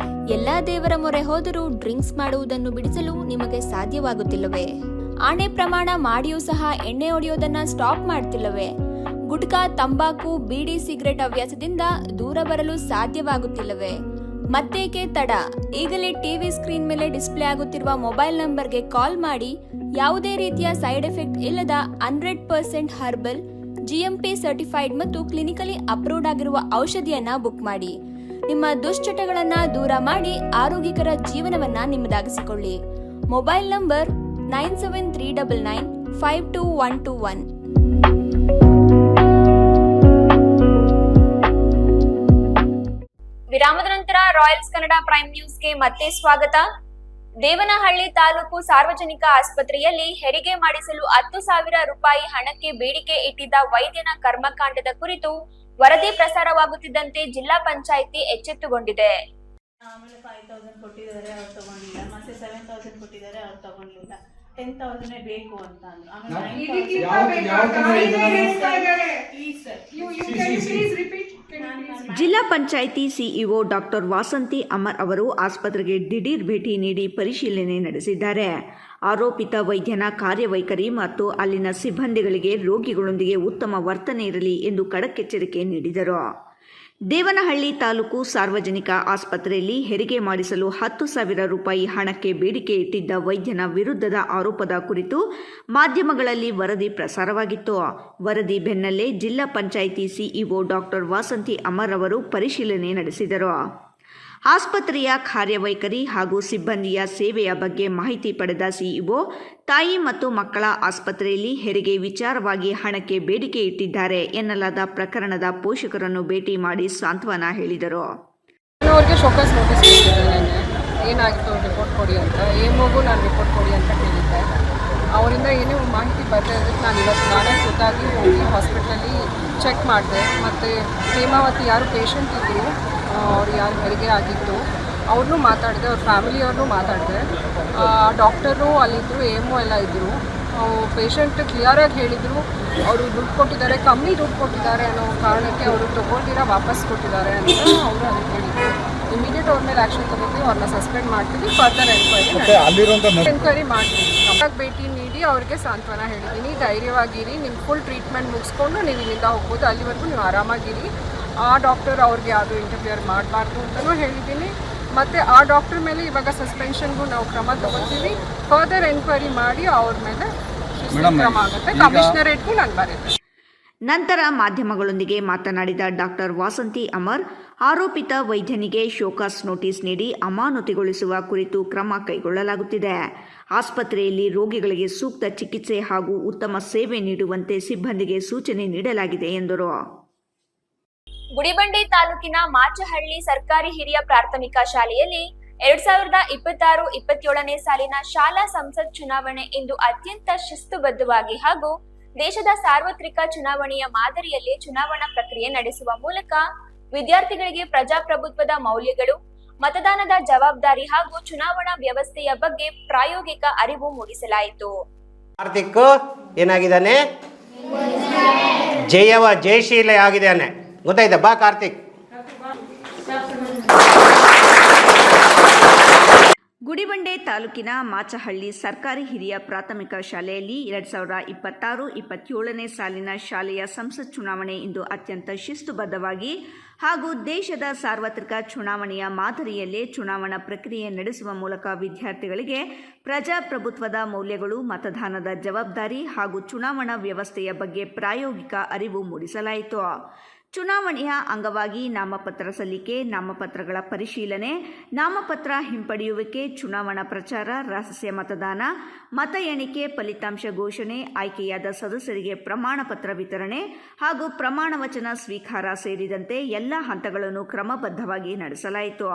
ಎಲ್ಲಾ ದೇವರ ಮೊರೆ ಹೋದರೂ ಡ್ರಿಂಕ್ಸ್ ಮಾಡುವುದನ್ನು ಬಿಡಿಸಲು ನಿಮಗೆ ಸಾಧ್ಯವಾಗುತ್ತಿಲ್ಲವೇ? ಆಣೆ ಪ್ರಮಾಣ ಮಾಡಿಯೂ ಸಹ ಎಣ್ಣೆ ಹೊಡೆಯೋದನ್ನ ಸ್ಟಾಪ್ ಮಾಡ್ತಿಲ್ಲವೇ? ಗುಟ್ಕಾ, ತಂಬಾಕು, ಬೀಡಿ, ಸಿಗರೆಟ್ ಹವ್ಯಾಸದಿಂದ ದೂರ ಬರಲು ಸಾಧ್ಯವಾಗುತ್ತಿಲ್ಲವೇ? ಮತ್ತೇಕೆ ತಡ? ಈಗಲೇ ಟಿವಿ ಸ್ಕ್ರೀನ್ ಮೇಲೆ ಡಿಸ್ಪ್ಲೇ ಆಗುತ್ತಿರುವ ಮೊಬೈಲ್ ನಂಬರ್ಗೆ ಕಾಲ್ ಮಾಡಿ ಯಾವುದೇ ರೀತಿಯ ಸೈಡ್ ಎಫೆಕ್ಟ್ ಇಲ್ಲದ 100% ಹರ್ಬಲ್, GMP ಸರ್ಟಿಫೈಡ್ ಮತ್ತು ಕ್ಲಿನಿಕಲಿ ಅಪ್ರೂವ್ಡ್ ಆಗಿರುವ ಔಷಧಿಯನ್ನ ಬುಕ್ ಮಾಡಿ. ನಿಮ್ಮ ದುಶ್ಚಟಗಳನ್ನ ದೂರ ಮಾಡಿ ಆರೋಗ್ಯಕರ ಜೀವನವನ್ನ ನಿಮ್ಮದಾಗಿಸಿಕೊಳ್ಳಿ. Mobile number 9739952121. ವಿರಾಮದ ನಂತರ ರಾಯಲ್ಸ್ ಕನ್ನಡ ಪ್ರೈಮ್ ನ್ಯೂಸ್ಗೆ ಮತ್ತೆ ಸ್ವಾಗತ. ದೇವನಹಳ್ಳಿ ತಾಲೂಕು ಸಾರ್ವಜನಿಕ ಆಸ್ಪತ್ರೆಯಲ್ಲಿ ಹೆರಿಗೆ ಮಾಡಿಸಲು 10,000 ರೂಪಾಯಿ ಹಣಕ್ಕೆ ಬೇಡಿಕೆ ಇಟ್ಟಿದ್ದ ವೈದ್ಯನ ಕರ್ಮಕಾಂಡದ ಕುರಿತು ವರದಿ ಪ್ರಸಾರವಾಗುತ್ತಿದ್ದಂತೆ ಜಿಲ್ಲಾ ಪಂಚಾಯಿತಿ ಎಚ್ಚೆತ್ತುಗೊಂಡಿದೆ. ಆಮೇಲೆ 5,000 ಕೊಟ್ಟಿದ್ದಾರೆ, ಅವ್ರು ತಗೊಂಡಿಲ್ಲ. ಮತ್ತೆ 7,000 ಕೊಟ್ಟಿದ್ದಾರೆ, ಅವ್ರು ತಗೊಂಡಿಲ್ಲ. 10,000 ಬೇಕು ಅಂತ ಅಂದ್ರು. ಜಿಲ್ಲಾ ಪಂಚಾಯಿತಿ ಸಿಇಒ ಡಾಕ್ಟರ್ ವಾಸಂತಿ ಅಮರ್ ಅವರು ಆಸ್ಪತ್ರೆಗೆ ದಿಢೀರ್ ಭೇಟಿ ನೀಡಿ ಪರಿಶೀಲನೆ ನಡೆಸಿದ್ದಾರೆ. ಆರೋಪಿತ ವೈದ್ಯನ ಕಾರ್ಯವೈಖರಿ ಮತ್ತು ಅಲ್ಲಿನ ಸಿಬ್ಬಂದಿಗಳಿಗೆ ರೋಗಿಗಳೊಂದಿಗೆ ಉತ್ತಮ ವರ್ತನೆ ಇರಲಿ ಎಂದು ಖಡಕ್ ಎಚ್ಚರಿಕೆ ನೀಡಿದರು. ದೇವನಹಳ್ಳಿ ತಾಲೂಕು ಸಾರ್ವಜನಿಕ ಆಸ್ಪತ್ರೆಯಲ್ಲಿ ಹೆರಿಗೆ ಮಾಡಿಸಲು 10,000 ರೂಪಾಯಿ ಹಣಕ್ಕೆ ಬೇಡಿಕೆ ಇಟ್ಟಿದ್ದ ವೈದ್ಯನ ವಿರುದ್ಧದ ಆರೋಪದ ಕುರಿತು ಮಾಧ್ಯಮಗಳಲ್ಲಿ ವರದಿ ಪ್ರಸಾರವಾಗಿತ್ತು. ವರದಿ ಬೆನ್ನಲ್ಲೇ ಜಿಲ್ಲಾ ಪಂಚಾಯಿತಿ ಸಿಇಒ ಡಾಕ್ಟರ್ ವಾಸಂತಿ ಅಮರ್ ಅವರು ಪರಿಶೀಲನೆ ನಡೆಸಿದರು. ಆಸ್ಪತ್ರೆಯ ಕಾರ್ಯವೈಖರಿ ಹಾಗೂ ಸಿಬ್ಬಂದಿಯ ಸೇವೆಯ ಬಗ್ಗೆ ಮಾಹಿತಿ ಪಡೆದ ಸಿಇಒ ತಾಯಿ ಮತ್ತು ಮಕ್ಕಳ ಆಸ್ಪತ್ರೆಯಲ್ಲಿ ಹೆರಿಗೆ ವಿಚಾರವಾಗಿ ಹಣಕ್ಕೆ ಬೇಡಿಕೆ ಇಟ್ಟಿದ್ದಾರೆ ಎನ್ನಲಾದ ಪ್ರಕರಣದ ಪೋಷಕರನ್ನು ಭೇಟಿ ಮಾಡಿ ಸಾಂತ್ವನ ಹೇಳಿದರು. ಅವ್ರಿಗೆ ಶೋಕಾಸ್ ನೋಟಿಸ್ ಕೊಟ್ಟಿದ್ದೆ. ಏನಾಗಿತ್ತು ರಿಪೋರ್ಟ್ ಕೊಡಿ ಅಂತ. ಮಗು ನಾನು ರಿಪೋರ್ಟ್ ಕೊಡಿ ಅಂತ ಕೇಳಿದ್ದೆ. ಅವರಿಂದ ಏನೇ ಮಾಹಿತಿ ಬರ್ತಾ ಇದ್ದಕ್ಕೆ ನಾನು ಇವತ್ತು ನಾನೇ ಖುದ್ದಾಗಿ ಹೋಗಿ ಹಾಸ್ಪಿಟ್ಲಲ್ಲಿ ಚೆಕ್ ಮಾಡಿದೆ. ಮತ್ತು ಹೇಮಾವತಿ ಯಾರು ಪೇಷಂಟ್ ಇದ್ದರು, ಅವ್ರು ಯಾರು ಹೆರಿಗೆ ಆಗಿತ್ತು ಅವ್ರನ್ನೂ ಮಾತಾಡಿದೆ, ಅವ್ರ ಫ್ಯಾಮಿಲಿಯವ್ರನ್ನೂ ಮಾತಾಡಿದೆ. ಡಾಕ್ಟರು ಅಲ್ಲಿದ್ದರು, ಎಲ್ಲ ಇದ್ದರು. ಪೇಷಂಟ್ ಕ್ಲಿಯರಾಗಿ ಹೇಳಿದರು, ಅವರು ದುಡ್ಡು ಕೊಟ್ಟಿದ್ದಾರೆ, ಕಮ್ಮಿ ದುಡ್ಡು ಕೊಟ್ಟಿದ್ದಾರೆ ಅನ್ನೋ ಕಾರಣಕ್ಕೆ ಅವರು ತೊಗೊಳ್ದಿರ ವಾಪಸ್ ಕೊಟ್ಟಿದ್ದಾರೆ ಅಂತ ಅವರು ಅದಕ್ಕೆ ಹೇಳಿದರು. ಇಮಿಡಿಯೇಟ್ ಅವ್ರ ಮೇಲೆ ಆ್ಯಕ್ಷನ್ ತೊಗೊತೀವಿ, ಅವ್ರನ್ನ ಸಸ್ಪೆಂಡ್ ಮಾಡ್ತೀವಿ, ಫರ್ದರ್ ಎನ್ಕ್ವೈರಿ ಮಾಡ್ತೀವಿ. ನಮಗೆ ಭೇಟಿ ನೀಡಿ ಅವ್ರಿಗೆ ಸಾಂತ್ವನ ಹೇಳಿದ್ದೀನಿ, ಧೈರ್ಯವಾಗಿರಿ, ನಿಮ್ಮ ಫುಲ್ ಟ್ರೀಟ್ಮೆಂಟ್ ಮುಗಿಸ್ಕೊಂಡು ನೀವು ಇಲ್ಲಿಂದ ಹೋಗ್ಬೋದು, ಅಲ್ಲಿವರೆಗೂ ನೀವು ಆರಾಮಾಗಿರಿ. ಆ ಡಾಕ್ಟರ್ ಅವ್ರಿಗೆ ಯಾವುದು ಇಂಟರ್ಫಿಯರ್ ಮಾಡಬಾರ್ದು ಅಂತಲೂ ಹೇಳಿದ್ದೀನಿ. ಮತ್ತು ಆ ಡಾಕ್ಟರ್ ಮೇಲೆ ಇವಾಗ ಸಸ್ಪೆನ್ಷನ್ಗೂ ನಾವು ಕ್ರಮ ತಗೋತೀವಿ. ಫರ್ದರ್ ಎನ್ಕ್ವೈರಿ ಮಾಡಿ ಅವ್ರ ಮೇಲೆ ಕ್ರಮ ಆಗುತ್ತೆ. ಕಮಿಷನರೇಟ್ಗೂ ನಾನು ಬರೀತೆ. ನಂತರ ಮಾಧ್ಯಮಗಳೊಂದಿಗೆ ಮಾತನಾಡಿದ ಡಾಕ್ಟರ್ ವಾಸಂತಿ ಅಮರ್, ಆರೋಪಿತ ವೈದ್ಯನಿಗೆ ಶೋಕಾಸ್ ನೋಟಿಸ್ ನೀಡಿ ಅಮಾನತುಗೊಳಿಸುವ ಕುರಿತು ಕ್ರಮ ಕೈಗೊಳ್ಳಲಾಗುತ್ತಿದೆ. ಆಸ್ಪತ್ರೆಯಲ್ಲಿ ರೋಗಿಗಳಿಗೆ ಸೂಕ್ತ ಚಿಕಿತ್ಸೆ ಹಾಗೂ ಉತ್ತಮ ಸೇವೆ ನೀಡುವಂತೆ ಸಿಬ್ಬಂದಿಗೆ ಸೂಚನೆ ನೀಡಲಾಗಿದೆ ಎಂದರು. ಗುಡಿಬಂಡೆ ತಾಲೂಕಿನ ಮಾಚಹಳ್ಳಿ ಸರ್ಕಾರಿ ಹಿರಿಯ ಪ್ರಾಥಮಿಕ ಶಾಲೆಯಲ್ಲಿ 2026-27ನೇ ಸಾಲಿನ ಶಾಲಾ ಸಂಸತ್ ಚುನಾವಣೆ ಇಂದು ಅತ್ಯಂತ ಶಿಸ್ತುಬದ್ಧವಾಗಿ ಹಾಗೂ ದೇಶದ ಸಾರ್ವತ್ರಿಕ ಚುನಾವಣೆಯ ಮಾದರಿಯಲ್ಲಿ ಚುನಾವಣಾ ಪ್ರಕ್ರಿಯೆ ನಡೆಸುವ ಮೂಲಕ ವಿದ್ಯಾರ್ಥಿಗಳಿಗೆ ಪ್ರಜಾಪ್ರಭುತ್ವದ ಮೌಲ್ಯಗಳು, ಮತದಾನದ ಜವಾಬ್ದಾರಿ ಹಾಗೂ ಚುನಾವಣಾ ವ್ಯವಸ್ಥೆಯ ಬಗ್ಗೆ ಪ್ರಾಯೋಗಿಕ ಅರಿವು ಮೂಡಿಸಲಾಯಿತು. ಕಾರ್ತಿಕ್ ಏನಾಗಿದ್ದಾನೆ? ಜಯಶೀಲ ಆಗಿದ್ದಾನೆ. ಗೊತ್ತಾಯ್ತಾ? ಬಾ ಕಾರ್ತಿಕ್. ಗುಡಿಬಂಡೆ ತಾಲೂಕಿನ ಮಾಚಹಳ್ಳಿ ಸರ್ಕಾರಿ ಹಿರಿಯ ಪ್ರಾಥಮಿಕ ಶಾಲೆಯಲ್ಲಿ 2026-27ನೇ ಸಾಲಿನ ಶಾಲೆಯ ಸಂಸತ್ ಚುನಾವಣೆ ಇಂದು ಅತ್ಯಂತ ಶಿಸ್ತುಬದ್ಧವಾಗಿ ಹಾಗೂ ದೇಶದ ಸಾರ್ವತ್ರಿಕ ಚುನಾವಣೆಯ ಮಾದರಿಯಲ್ಲೇ ಚುನಾವಣಾ ಪ್ರಕ್ರಿಯೆ ನಡೆಸುವ ಮೂಲಕ ವಿದ್ಯಾರ್ಥಿಗಳಿಗೆ ಪ್ರಜಾಪ್ರಭುತ್ವದ ಮೌಲ್ಯಗಳು, ಮತದಾನದ ಜವಾಬ್ದಾರಿ ಹಾಗೂ ಚುನಾವಣಾ ವ್ಯವಸ್ಥೆಯ ಬಗ್ಗೆ ಪ್ರಾಯೋಗಿಕ ಅರಿವು ಮೂಡಿಸಲಾಯಿತು. ಚುನಾವಣೆಯ ಅಂಗವಾಗಿ ನಾಮಪತ್ರ ಸಲ್ಲಿಕೆ, ನಾಮಪತ್ರಗಳ ಪರಿಶೀಲನೆ, ನಾಮಪತ್ರ ಹಿಂಪಡೆಯುವಿಕೆ, ಚುನಾವಣಾ ಪ್ರಚಾರ, ರಹಸ್ಯ ಮತದಾನ, ಮತ ಎಣಿಕೆ, ಫಲಿತಾಂಶ ಘೋಷಣೆ, ಆಯ್ಕೆಯಾದ ಸದಸ್ಯರಿಗೆ ಪ್ರಮಾಣ ಪತ್ರ ವಿತರಣೆ ಹಾಗೂ ಪ್ರಮಾಣ ವಚನ ಸ್ವೀಕಾರ ಸೇರಿದಂತೆ ಎಲ್ಲ ಹಂತಗಳನ್ನು ಕ್ರಮಬದ್ಧವಾಗಿ ನಡೆಸಲಾಯಿತು.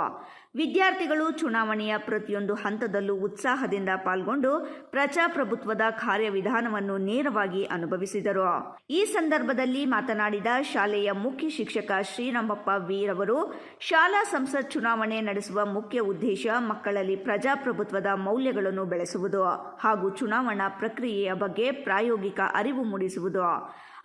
ವಿದ್ಯಾರ್ಥಿಗಳು ಚುನಾವಣೆಯ ಪ್ರತಿಯೊಂದು ಹಂತದಲ್ಲೂ ಉತ್ಸಾಹದಿಂದ ಪಾಲ್ಗೊಂಡು ಪ್ರಜಾಪ್ರಭುತ್ವದ ಕಾರ್ಯವಿಧಾನವನ್ನು ನೇರವಾಗಿ ಅನುಭವಿಸಿದರು. ಈ ಸಂದರ್ಭದಲ್ಲಿ ಮಾತನಾಡಿದ ಶಾಲೆಯ ಮುಖ್ಯ ಶಿಕ್ಷಕ ಶ್ರೀರಾಮಪ್ಪ ವೀರವರು, ಶಾಲಾ ಸಂಸತ್ ಚುನಾವಣೆ ನಡೆಸುವ ಮುಖ್ಯ ಉದ್ದೇಶ ಮಕ್ಕಳಲ್ಲಿ ಪ್ರಜಾಪ್ರಭುತ್ವದ ಮೌಲ್ಯಗಳನ್ನು ಬೆಳೆಸುವುದು ಹಾಗೂ ಚುನಾವಣಾ ಪ್ರಕ್ರಿಯೆಯ ಬಗ್ಗೆ ಪ್ರಾಯೋಗಿಕ ಅರಿವು ಮೂಡಿಸುವುದು,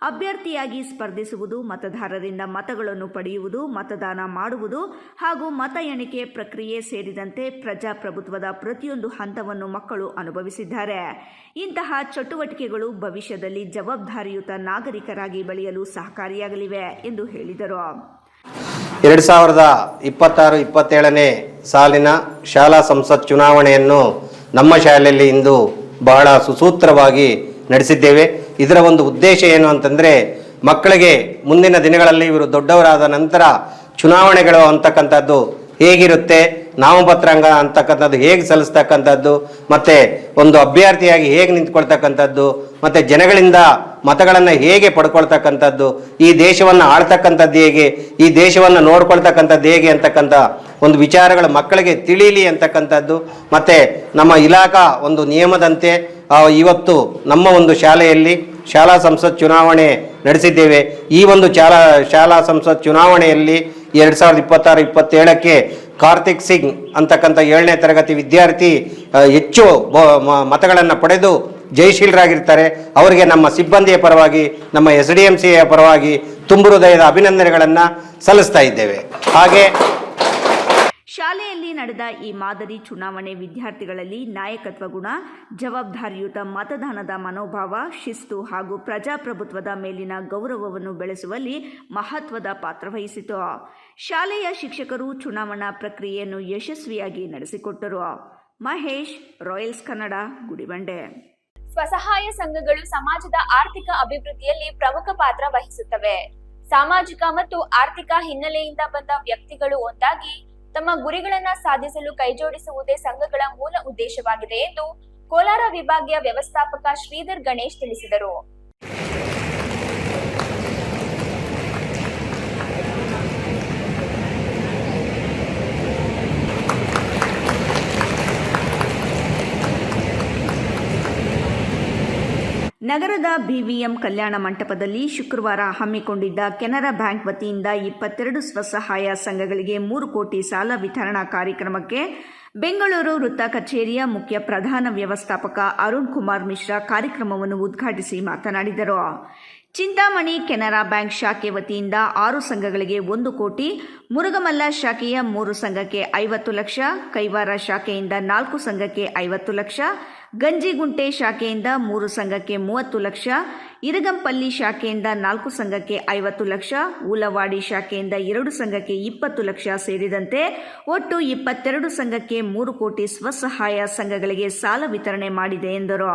ಅಭ್ಯರ್ಥಿಯಾಗಿ ಸ್ಪರ್ಧಿಸುವುದು, ಮತದಾರರಿಂದ ಮತಗಳನ್ನು ಪಡೆಯುವುದು, ಮತದಾನ ಮಾಡುವುದು ಹಾಗೂ ಮತ ಎಣಿಕೆ ಪ್ರಕ್ರಿಯೆ ಸೇರಿದಂತೆ ಪ್ರಜಾಪ್ರಭುತ್ವದ ಪ್ರತಿಯೊಂದು ಹಂತವನ್ನು ಮಕ್ಕಳು ಅನುಭವಿಸಿದ್ದಾರೆ. ಇಂತಹ ಚಟುವಟಿಕೆಗಳು ಭವಿಷ್ಯದಲ್ಲಿ ಜವಾಬ್ದಾರಿಯುತ ನಾಗರಿಕರಾಗಿ ಬೆಳೆಯಲು ಸಹಕಾರಿಯಾಗಲಿವೆ ಎಂದು ಹೇಳಿದರು. 2026-27ನೇ ಸಾಲಿನ ಶಾಲಾ ಸಂಸತ್ ಚುನಾವಣೆಯನ್ನು ನಮ್ಮ ಶಾಲೆಯಲ್ಲಿ ಇಂದು ಬಹಳ ಸುಸೂತ್ರವಾಗಿ ನಡೆಸಿದ್ದೇವೆ. ಇದರ ಒಂದು ಉದ್ದೇಶ ಏನು ಅಂತಂದರೆ, ಮಕ್ಕಳಿಗೆ ಮುಂದಿನ ದಿನಗಳಲ್ಲಿ ಇವರು ದೊಡ್ಡವರಾದ ನಂತರ ಚುನಾವಣೆಗಳು ಅಂತಕ್ಕಂಥದ್ದು ಹೇಗಿರುತ್ತೆ, ನಾಮಪತ್ರಾಂಗ ಅಂತಕ್ಕಂಥದ್ದು ಹೇಗೆ ಸಲ್ಲಿಸ್ತಕ್ಕಂಥದ್ದು, ಮತ್ತು ಒಂದು ಅಭ್ಯರ್ಥಿಯಾಗಿ ಹೇಗೆ ನಿಂತ್ಕೊಳ್ತಕ್ಕಂಥದ್ದು, ಮತ್ತು ಜನಗಳಿಂದ ಮತಗಳನ್ನು ಹೇಗೆ ಪಡ್ಕೊಳ್ತಕ್ಕಂಥದ್ದು, ಈ ದೇಶವನ್ನು ಆಳ್ತಕ್ಕಂಥದ್ದು ಹೇಗೆ, ಈ ದೇಶವನ್ನು ನೋಡ್ಕೊಳ್ತಕ್ಕಂಥದ್ದು ಹೇಗೆ ಅಂತಕ್ಕಂಥ ಒಂದು ವಿಚಾರಗಳು ಮಕ್ಕಳಿಗೆ ತಿಳಿಯಲಿ ಅಂತಕ್ಕಂಥದ್ದು. ಮತ್ತು ನಮ್ಮ ಇಲಾಖಾ ಒಂದು ನಿಯಮದಂತೆ ಇವತ್ತು ನಮ್ಮ ಒಂದು ಶಾಲೆಯಲ್ಲಿ ಶಾಲಾ ಸಂಸತ್ ಚುನಾವಣೆ ನಡೆಸಿದ್ದೇವೆ. ಈ ಒಂದು ಶಾಲಾ ಸಂಸತ್ ಚುನಾವಣೆಯಲ್ಲಿ 2026-27ಕ್ಕೆ ಕಾರ್ತಿಕ್ ಸಿಂಗ್ ಅಂತಕ್ಕಂಥ 7ನೇ ತರಗತಿ ವಿದ್ಯಾರ್ಥಿ ಹೆಚ್ಚು ಮತಗಳನ್ನು ಪಡೆದು ಜಯಶೀಲರಾಗಿರ್ತಾರೆ. ಅವರಿಗೆ ನಮ್ಮ ಸಿಬ್ಬಂದಿಯ ಪರವಾಗಿ, ನಮ್ಮ SDMCಯ ಪರವಾಗಿ ತುಂಬು ಹೃದಯದ ಅಭಿನಂದನೆಗಳನ್ನು ಸಲ್ಲಿಸ್ತಾ ಇದ್ದೇವೆ. ಹಾಗೆ ಶಾಲೆಯಲ್ಲಿ ನಡೆದ ಈ ಮಾದರಿ ಚುನಾವಣೆ ವಿದ್ಯಾರ್ಥಿಗಳಲ್ಲಿ ನಾಯಕತ್ವ ಗುಣ, ಜವಾಬ್ದಾರಿಯುತ ಮತದಾನದ ಮನೋಭಾವ, ಶಿಸ್ತು ಹಾಗೂ ಪ್ರಜಾಪ್ರಭುತ್ವದ ಮೇಲಿನ ಗೌರವವನ್ನು ಬೆಳೆಸುವಲ್ಲಿ ಮಹತ್ವದ ಪಾತ್ರ ವಹಿಸಿತು. ಶಾಲೆಯ ಶಿಕ್ಷಕರು ಚುನಾವಣಾ ಪ್ರಕ್ರಿಯೆಯನ್ನು ಯಶಸ್ವಿಯಾಗಿ ನಡೆಸಿಕೊಟ್ಟರು. ಮಹೇಶ್, ರಾಯಲ್ಸ್ ಕನ್ನಡ, ಗುಡಿಬಂಡೆ. ಸ್ವಸಹಾಯ ಸಂಘಗಳು ಸಮಾಜದ ಆರ್ಥಿಕ ಅಭಿವೃದ್ಧಿಯಲ್ಲಿ ಪ್ರಮುಖ ಪಾತ್ರ ವಹಿಸುತ್ತವೆ. ಸಾಮಾಜಿಕ ಮತ್ತು ಆರ್ಥಿಕ ಹಿನ್ನೆಲೆಯಿಂದ ಬಂದ ವ್ಯಕ್ತಿಗಳು ಒಂದಾಗಿ ತಮ್ಮ ಗುರಿಗಳನ್ನು ಸಾಧಿಸಲು ಕೈಜೋಡಿಸುವುದೇ ಸಂಘಗಳ ಮೂಲ ಉದ್ದೇಶವಾಗಿದೆ ಎಂದು ಕೋಲಾರ ವಿಭಾಗೀಯ ವ್ಯವಸ್ಥಾಪಕ ಶ್ರೀಧರ್ ಗಣೇಶ್ ತಿಳಿಸಿದರು. ನಗರದ BVM ಕಲ್ಯಾಣ ಮಂಟಪದಲ್ಲಿ ಶುಕ್ರವಾರ ಹಮ್ಮಿಕೊಂಡಿದ್ದ ಕೆನರಾ ಬ್ಯಾಂಕ್ ವತಿಯಿಂದ 22 ಸ್ವಸಹಾಯ ಸಂಘಗಳಿಗೆ 3 ಕೋಟಿ ಸಾಲ ವಿತರಣಾ ಕಾರ್ಯಕ್ರಮಕ್ಕೆ ಬೆಂಗಳೂರು ವೃತ್ತ ಕಚೇರಿಯ ಮುಖ್ಯ ಪ್ರಧಾನ ವ್ಯವಸ್ಥಾಪಕ ಅರುಣ್ ಕುಮಾರ್ ಮಿಶ್ರಾ ಕಾರ್ಯಕ್ರಮವನ್ನು ಉದ್ಘಾಟಿಸಿ ಮಾತನಾಡಿದರು. ಚಿಂತಾಮಣಿ ಕೆನರಾ ಬ್ಯಾಂಕ್ ಶಾಖೆ ವತಿಯಿಂದ 6 ಸಂಘಗಳಿಗೆ 1 ಕೋಟಿ, ಮುರುಗಮಲ್ಲ ಶಾಖೆಯ 3 ಸಂಘಕ್ಕೆ 50 ಲಕ್ಷ, ಕೈವಾರ ಶಾಖೆಯಿಂದ 4 ಸಂಘಕ್ಕೆ 50 ಲಕ್ಷ, ಗಂಜಿಗುಂಟೆ ಶಾಖೆಯಿಂದ 3 ಸಂಘಕ್ಕೆ 30 ಲಕ್ಷ, ಇರಗಂಪಲ್ಲಿ ಶಾಖೆಯಿಂದ 4 ಸಂಘಕ್ಕೆ 50 ಲಕ್ಷ, ಊಲವಾಡಿ ಶಾಖೆಯಿಂದ 2 ಸಂಘಕ್ಕೆ 20 ಲಕ್ಷ ಸೇರಿದಂತೆ ಒಟ್ಟು 22 ಸಂಘಕ್ಕೆ 3 ಕೋಟಿ ಸ್ವಸಹಾಯ ಸಂಘಗಳಿಗೆ ಸಾಲ ವಿತರಣೆ ಮಾಡಿದೆ ಎಂದರು.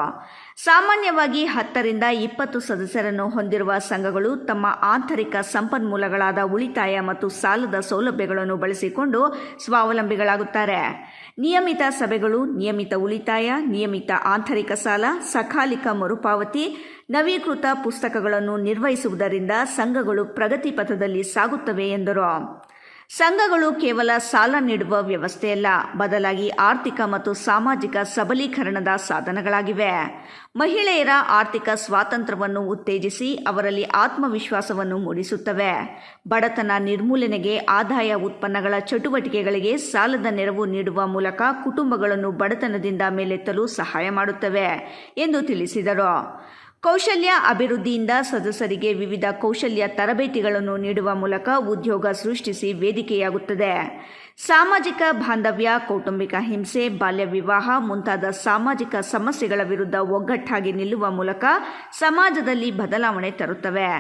ಸಾಮಾನ್ಯವಾಗಿ 10 ರಿಂದ 20 ಸದಸ್ಯರನ್ನು ಹೊಂದಿರುವ ಸಂಘಗಳು ತಮ್ಮ ಆಂತರಿಕ ಸಂಪನ್ಮೂಲಗಳಾದ ಉಳಿತಾಯ ಮತ್ತು ಸಾಲದ ಸೌಲಭ್ಯಗಳನ್ನು ಬಳಸಿಕೊಂಡು ಸ್ವಾವಲಂಬಿಗಳಾಗುತ್ತಾರೆ. ನಿಯಮಿತ ಸಭೆಗಳು, ನಿಯಮಿತ ಉಳಿತಾಯ, ನಿಯಮಿತ ಆಂತರಿಕ ಸಾಲ, ಸಕಾಲಿಕ ಮರುಪಾವತಿ, ನವೀಕೃತ ಪುಸ್ತಕಗಳನ್ನು ನಿರ್ವಹಿಸುವುದರಿಂದ ಸಂಘಗಳು ಪ್ರಗತಿ ಪಥದಲ್ಲಿ ಸಾಗುತ್ತವೆ ಎಂದರು. ಸಂಘಗಳು ಕೇವಲ ಸಾಲ ನೀಡುವ ವ್ಯವಸ್ಥೆಯಲ್ಲ, ಬದಲಾಗಿ ಆರ್ಥಿಕ ಮತ್ತು ಸಾಮಾಜಿಕ ಸಬಲೀಕರಣದ ಸಾಧನಗಳಾಗಿವೆ. ಮಹಿಳೆಯರ ಆರ್ಥಿಕ ಸ್ವಾತಂತ್ರ್ಯವನ್ನು ಉತ್ತೇಜಿಸಿ ಅವರಲ್ಲಿ ಆತ್ಮವಿಶ್ವಾಸವನ್ನು ಮೂಡಿಸುತ್ತವೆ. ಬಡತನ ನಿರ್ಮೂಲನೆಗೆ ಆದಾಯ ಉತ್ಪನ್ನಗಳ ಚಟುವಟಿಕೆಗಳಿಗೆ ಸಾಲದ ನೆರವು ನೀಡುವ ಮೂಲಕ ಕುಟುಂಬಗಳನ್ನು ಬಡತನದಿಂದ ಮೇಲೆತ್ತಲು ಸಹಾಯ ಮಾಡುತ್ತವೆ ಎಂದು ತಿಳಿಸಿದರು. ಕೌಶಲ್ಯ ಅಭಿವೃದ್ಧಿಯಿಂದ ಸದಸ್ಯರಿಗೆ ವಿವಿಧ ಕೌಶಲ್ಯ ತರಬೇತಿಗಳನ್ನು ನೀಡುವ ಮೂಲಕ ಉದ್ಯೋಗ ಸೃಷ್ಟಿಸಿ ವೇದಿಕೆಯಾಗುತ್ತದೆ. ಸಾಮಾಜಿಕ ಬಾಂಧವ್ಯ, ಕೌಟುಂಬಿಕ ಹಿಂಸೆ, ಬಾಲ್ಯ ವಿವಾಹ ಮುಂತಾದ ಸಾಮಾಜಿಕ ಸಮಸ್ಯೆಗಳ ವಿರುದ್ಧ ಒಗ್ಗಟ್ಟಾಗಿ ನಿಲ್ಲುವ ಮೂಲಕ ಸಮಾಜದಲ್ಲಿ ಬದಲಾವಣೆ ತರುತ್ತವೆ.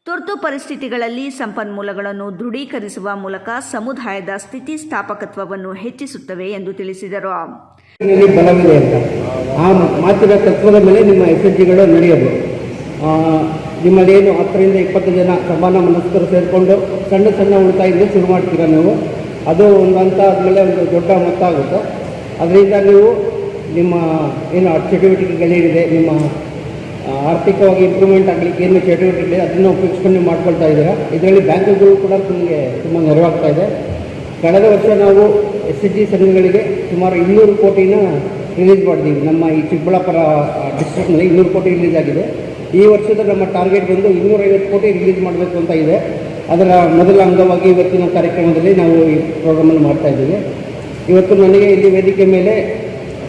ತುರ್ತು ಪರಿಸ್ಥಿತಿಗಳಲ್ಲಿ ಸಂಪನ್ಮೂಲಗಳನ್ನು ದೃಢೀಕರಿಸುವ ಮೂಲಕ ಸಮುದಾಯದ ಸ್ಥಿತಿಸ್ಥಾಪಕತ್ವವನ್ನು ಹೆಚ್ಚಿಸುತ್ತವೆ ಎಂದು ತಿಳಿಸಿದರು. ಬಲವಿದೆ ಅಂತ ಆ ಮಾತಿನ ತತ್ವದ ಮೇಲೆ ನಿಮ್ಮ SHGಗಳು ನಡೆಯೋದು. ನಿಮ್ಮಲ್ಲೇನು 10 ರಿಂದ 20 ಜನ ಸಮಾನ ಮನಸ್ಕರು ಸೇರಿಕೊಂಡು ಸಣ್ಣ ಸಣ್ಣ ಉಳಿತಾಯದಿಂದ ಶುರು ಮಾಡ್ತೀರ ನೀವು. ಅದು ಒಂದು ಹಂತ ಆದಮೇಲೆ ಒಂದು ದೊಡ್ಡ ಮೊತ್ತ ಆಗುತ್ತೆ. ಅದರಿಂದ ನೀವು ನಿಮ್ಮ ಏನು ಚಟುವಟಿಕೆಗಳೇನಿದೆ, ನಿಮ್ಮ ಆರ್ಥಿಕವಾಗಿ ಇಂಪ್ರೂವ್ಮೆಂಟ್ ಆಗಲಿಕ್ಕೆ ಏನು ಚಟುವಟಿಕೆ ಅದನ್ನು ಉಪಯೋಗಿಸ್ಕೊಂಡು ನೀವು ಮಾಡ್ಕೊಳ್ತಾ ಇದ್ದೀರಾ. ಇದರಲ್ಲಿ ಬ್ಯಾಂಕುಗಳು ಕೂಡ ನಿಮಗೆ ತುಂಬ ನೆರವಾಗ್ತಾ ಇದೆ. ಕಳೆದ ವರ್ಷ ನಾವು SHG ಸಂಘಗಳಿಗೆ ಸುಮಾರು 200 ಕೋಟಿನ ರಿಲೀಸ್ ಮಾಡಿದ್ದೀವಿ. ನಮ್ಮ ಈ ಚಿಕ್ಕಬಳ್ಳಾಪುರ ಡಿಸ್ಟ್ರಿಕ್ಟ್ನಲ್ಲಿ 200 ಕೋಟಿ ರಿಲೀಸ್ ಆಗಿದೆ. ಈ ವರ್ಷದ ನಮ್ಮ ಟಾರ್ಗೆಟ್ ಬಂದು 250 ಕೋಟಿ ರಿಲೀಸ್ ಮಾಡಬೇಕು ಅಂತ ಇದೆ. ಅದರ ಮೊದಲ ಅಂಗವಾಗಿ ಇವತ್ತಿನ ಕಾರ್ಯಕ್ರಮದಲ್ಲಿ ನಾವು ಈ ಪ್ರೋಗ್ರಾಮನ್ನು ಮಾಡ್ತಾಯಿದ್ದೀವಿ. ಇವತ್ತು ನನಗೆ ಇಲ್ಲಿ ವೇದಿಕೆ ಮೇಲೆ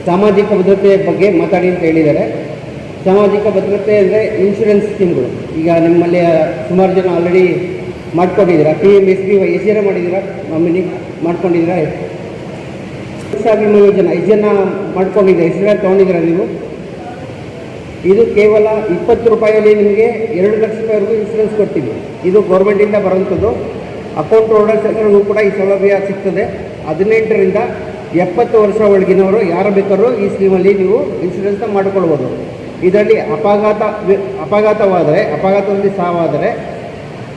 ಸಾಮಾಜಿಕ ಭದ್ರತೆಯ ಬಗ್ಗೆ ಮಾತಾಡಿ ಅಂತ ಹೇಳಿದ್ದಾರೆ. ಸಾಮಾಜಿಕ ಭದ್ರತೆ ಅಂದರೆ ಇನ್ಶೂರೆನ್ಸ್ ಸ್ಕೀಮ್ಗಳು. ಈಗ ನಿಮ್ಮಲ್ಲಿ ಸುಮಾರು ಜನ ಆಲ್ರೆಡಿ ಮಾಡ್ಕೊಂಡಿದ್ದೀರಾ. PMSBY ಎಷ್ಟು ಜನ ಮಾಡಿದ್ದೀರಾ? ನಾಮಿನಿ ಮಾಡ್ಕೊಂಡಿದ್ದೀರಾ? ಚಿಕಿತ್ಸಾ ವಿಮಾ ಯೋಜನೆ ಎಷ್ಟು ಜನ ಮಾಡ್ಕೊಂಡಿದ್ದೀರಾ? ಎಷ್ಟು ಜನ ತೊಗೊಂಡಿದ್ದೀರಾ ನೀವು? ಇದು ಕೇವಲ 20 ರೂಪಾಯಲ್ಲಿ ನಿಮಗೆ 2 ಲಕ್ಷ ರೂಪಾಯಿವರೆಗೂ ಇನ್ಶೂರೆನ್ಸ್ ಕೊಡ್ತೀವಿ. ಇದು ಗೌರ್ಮೆಂಟಿಂದ ಬರುವಂಥದ್ದು. ಅಕೌಂಟ್ ಹೋಲ್ಡರ್ಸ್ ಎಲ್ಲರಿಗೂ ಕೂಡ ಈ ಸೌಲಭ್ಯ ಸಿಗ್ತದೆ. 18ರಿಂದ 70 ವರ್ಷ ಒಳಗಿನವರು ಯಾರು ಬೇಕಾದ್ರೂ ಈ ಸ್ಕೀಮಲ್ಲಿ ನೀವು ಇನ್ಶೂರೆನ್ಸ್ನ ಮಾಡಿಕೊಳ್ಬೋದು. ಇದರಲ್ಲಿ ಅಪಘಾತದಲ್ಲಿ ಸಾವಾದರೆ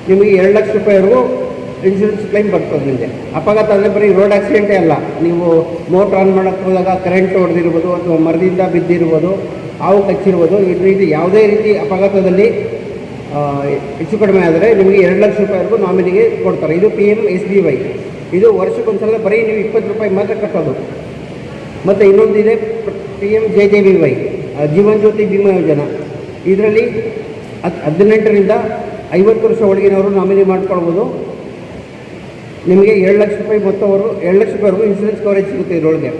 ನಿಮಗೆ 2 ಲಕ್ಷ ರೂಪಾಯಿವರೆಗೂ ಇನ್ಶೂರೆನ್ಸ್ ಕ್ಲೈಮ್ ಬರ್ತದೆ. ನಿಮಗೆ ಅಪಘಾತ ಅಂದರೆ ಬರೀ ರೋಡ್ ಆಕ್ಸಿಡೆಂಟೇ ಅಲ್ಲ. ನೀವು ಮೋಟ್ರ್ ಆನ್ ಮಾಡೋಕ್ಕೆ ಹೋದಾಗ ಕರೆಂಟ್ ಹೊಡೆದಿರ್ಬೋದು, ಅಥವಾ ಮರದಿಂದ ಬಿದ್ದಿರ್ಬೋದು, ಹಾವು ಕಚ್ಚಿರ್ಬೋದು. ಇದು ಯಾವುದೇ ರೀತಿ ಅಪಘಾತದಲ್ಲಿ ಹೆಚ್ಚು ಕಡಿಮೆ ಆದರೆ ನಿಮಗೆ 2 ಲಕ್ಷ ರೂಪಾಯಿವರೆಗೂ ನಾಮಿನಿಗೆ ಕೊಡ್ತಾರೆ. ಇದು PMSBY. ಇದು ವರ್ಷಕ್ಕೊಂದ್ಸಲ ಬರೀ ನೀವು 20 ರೂಪಾಯಿ ಮಾತ್ರ ಕಟ್ಟೋದು. ಮತ್ತು ಇನ್ನೊಂದಿದೆ PMJJBY, ಜೀವನ್ ಜ್ಯೋತಿ ವಿಮಾ ಯೋಜನಾ. ಇದರಲ್ಲಿ 18ರಿಂದ 50 ವರ್ಷ ಒಳಗಿನವರು ನಾಮಿನಿ ಮಾಡ್ಕೊಳ್ಬೋದು. ನಿಮಗೆ 2 ಲಕ್ಷ ರೂಪಾಯಿ ಮೊತ್ತವರು 2 ಲಕ್ಷ ರೂಪಾಯಿವರೆಗೂ ಇನ್ಶೂರೆನ್ಸ್ ಕವರೇಜ್ ಸಿಗುತ್ತೆ.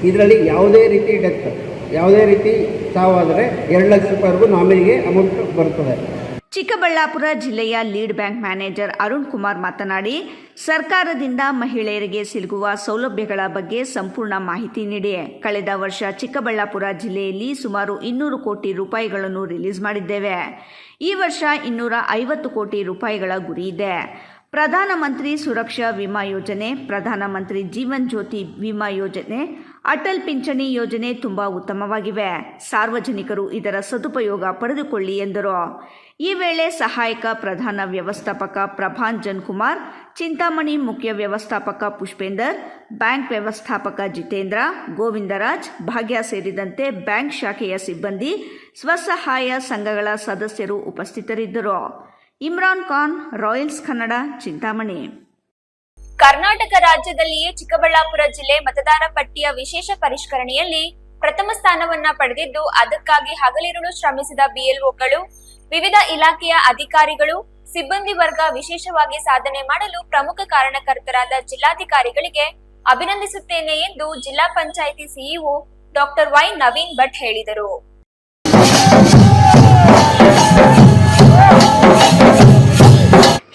ಇದರಲ್ಲಿ ಯಾವುದೇ ರೀತಿ ಡೆತ್, ಯಾವುದೇ ರೀತಿ ಸಾವಾದರೆ 2 ಲಕ್ಷ ರೂಪಾಯಿವರೆಗೂ ನಾಮಿನಿಗೆ ಅಮೌಂಟ್ ಬರ್ತದೆ. ಚಿಕ್ಕಬಳ್ಳಾಪುರ ಜಿಲ್ಲೆಯ lead bank manager Arun Kumar ಮಾತನಾಡಿ, ಸರ್ಕಾರದಿಂದ ಮಹಿಳೆಯರಿಗೆ ಸಿಗುವ ಸೌಲಭ್ಯಗಳ ಬಗ್ಗೆ ಸಂಪೂರ್ಣ ಮಾಹಿತಿ ನೀಡಿ. ಕಳೆದ ವರ್ಷ ಚಿಕ್ಕಬಳ್ಳಾಪುರ ಜಿಲ್ಲೆಯಲ್ಲಿ ಸುಮಾರು 200 ಕೋಟಿ ರೂಪಾಯಿಗಳನ್ನು ರಿಲೀಸ್ ಮಾಡಿದ್ದೇವೆ. ಈ ವರ್ಷ 250 ಕೋಟಿ ರೂಪಾಯಿಗಳ ಗುರಿ ಇದೆ. ಪ್ರಧಾನಮಂತ್ರಿ ಸುರಕ್ಷಾ ವಿಮಾ ಯೋಜನೆ, ಪ್ರಧಾನಮಂತ್ರಿ ಜೀವನ್ ಜ್ಯೋತಿ ವಿಮಾ ಯೋಜನೆ, ಅಟಲ್ ಪಿಂಚಣಿ ಯೋಜನೆ ತುಂಬ ಉತ್ತಮವಾಗಿವೆ. ಸಾರ್ವಜನಿಕರು ಇದರ ಸದುಪಯೋಗ ಪಡೆದುಕೊಳ್ಳಿ ಎಂದರು. ಈ ವೇಳೆ ಸಹಾಯಕ ಪ್ರಧಾನ ವ್ಯವಸ್ಥಾಪಕ ಪ್ರಭಾಂಜನ್ ಕುಮಾರ್, ಚಿಂತಾಮಣಿ ಮುಖ್ಯ ವ್ಯವಸ್ಥಾಪಕ ಪುಷ್ಪೇಂದರ್, ಬ್ಯಾಂಕ್ ವ್ಯವಸ್ಥಾಪಕ ಜಿತೇಂದ್ರ, ಗೋವಿಂದರಾಜ್, ಭಾಗ್ಯ ಸೇರಿದಂತೆ ಬ್ಯಾಂಕ್ ಶಾಖೆಯ ಸಿಬ್ಬಂದಿ, ಸ್ವಸಹಾಯ ಸಂಘಗಳ ಸದಸ್ಯರು ಉಪಸ್ಥಿತರಿದ್ದರು. ಇಮ್ರಾನ್ ಖಾನ್, ರಾಯಲ್ಸ್ ಕನ್ನಡ, ಚಿಂತಾಮಣಿ. ಕರ್ನಾಟಕ ರಾಜ್ಯದಲ್ಲಿಯೇ ಚಿಕ್ಕಬಳ್ಳಾಪುರ ಜಿಲ್ಲೆ ಮತದಾರ ಪಟ್ಟಿಯ ವಿಶೇಷ ಪರಿಷ್ಕರಣೆಯಲ್ಲಿ ಪ್ರಥಮ ಸ್ಥಾನವನ್ನ ಪಡೆದಿದ್ದು, ಅದಕ್ಕಾಗಿ ಹಗಲಿರುಳು ಶ್ರಮಿಸಿದ BLOಗಳು, ವಿವಿಧ ಇಲಾಖೆಯ ಅಧಿಕಾರಿಗಳು, ಸಿಬ್ಬಂದಿ ವರ್ಗ ವಿಶೇಷವಾಗಿ ಸಾಧನೆ ಮಾಡಲು ಪ್ರಮುಖ ಕಾರಣಕರ್ತರಾದ ಜಿಲ್ಲಾಧಿಕಾರಿಗಳಿಗೆ ಅಭಿನಂದಿಸುತ್ತೇನೆ ಎಂದು ಜಿಲ್ಲಾ ಪಂಚಾಯಿತಿ CEO doctor Y Naveen Bhat ಹೇಳಿದರು.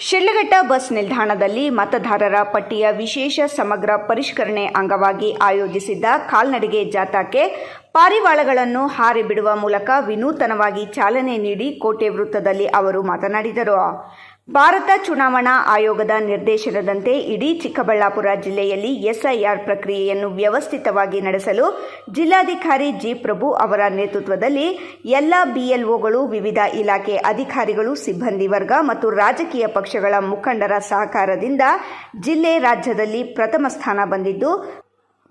ಶಿಡ್ಲಘಟ್ಟ ಬಸ್ ನಿಲ್ದಾಣದಲ್ಲಿ ಮತದಾರರ ಪಟ್ಟಿಯ ವಿಶೇಷ ಸಮಗ್ರ ಪರಿಷ್ಕರಣೆ ಅಂಗವಾಗಿ ಆಯೋಜಿಸಿದ್ದ ಕಾಲ್ನಡಿಗೆ ಜಾಥಾಕ್ಕೆ ಪಾರಿವಾಳಗಳನ್ನು ಹಾರಿ ಬಿಡುವ ಮೂಲಕ ವಿನೂತನವಾಗಿ ಚಾಲನೆ ನೀಡಿ ಕೋಟೆ ವೃತ್ತದಲ್ಲಿ ಅವರು ಮಾತನಾಡಿದರು. ಭಾರತ ಚುನಾವಣಾ ಆಯೋಗದ ನಿರ್ದೇಶನದಂತೆ ಇಡೀ ಚಿಕ್ಕಬಳ್ಳಾಪುರ ಜಿಲ್ಲೆಯಲ್ಲಿ SIR ಪ್ರಕ್ರಿಯೆಯನ್ನು ವ್ಯವಸ್ಥಿತವಾಗಿ ನಡೆಸಲು ಜಿಲ್ಲಾಧಿಕಾರಿ ಜಿ ಪ್ರಭು ಅವರ ನೇತೃತ್ವದಲ್ಲಿ ಎಲ್ಲ BLOಗಳು, ವಿವಿಧ ಇಲಾಖೆ ಅಧಿಕಾರಿಗಳು, ಸಿಬ್ಬಂದಿ ವರ್ಗ ಮತ್ತು ರಾಜಕೀಯ ಪಕ್ಷಗಳ ಮುಖಂಡರ ಸಹಕಾರದಿಂದ ಜಿಲ್ಲೆ ರಾಜ್ಯದಲ್ಲಿ ಪ್ರಥಮ ಸ್ಥಾನ ಬಂದಿದ್ದು,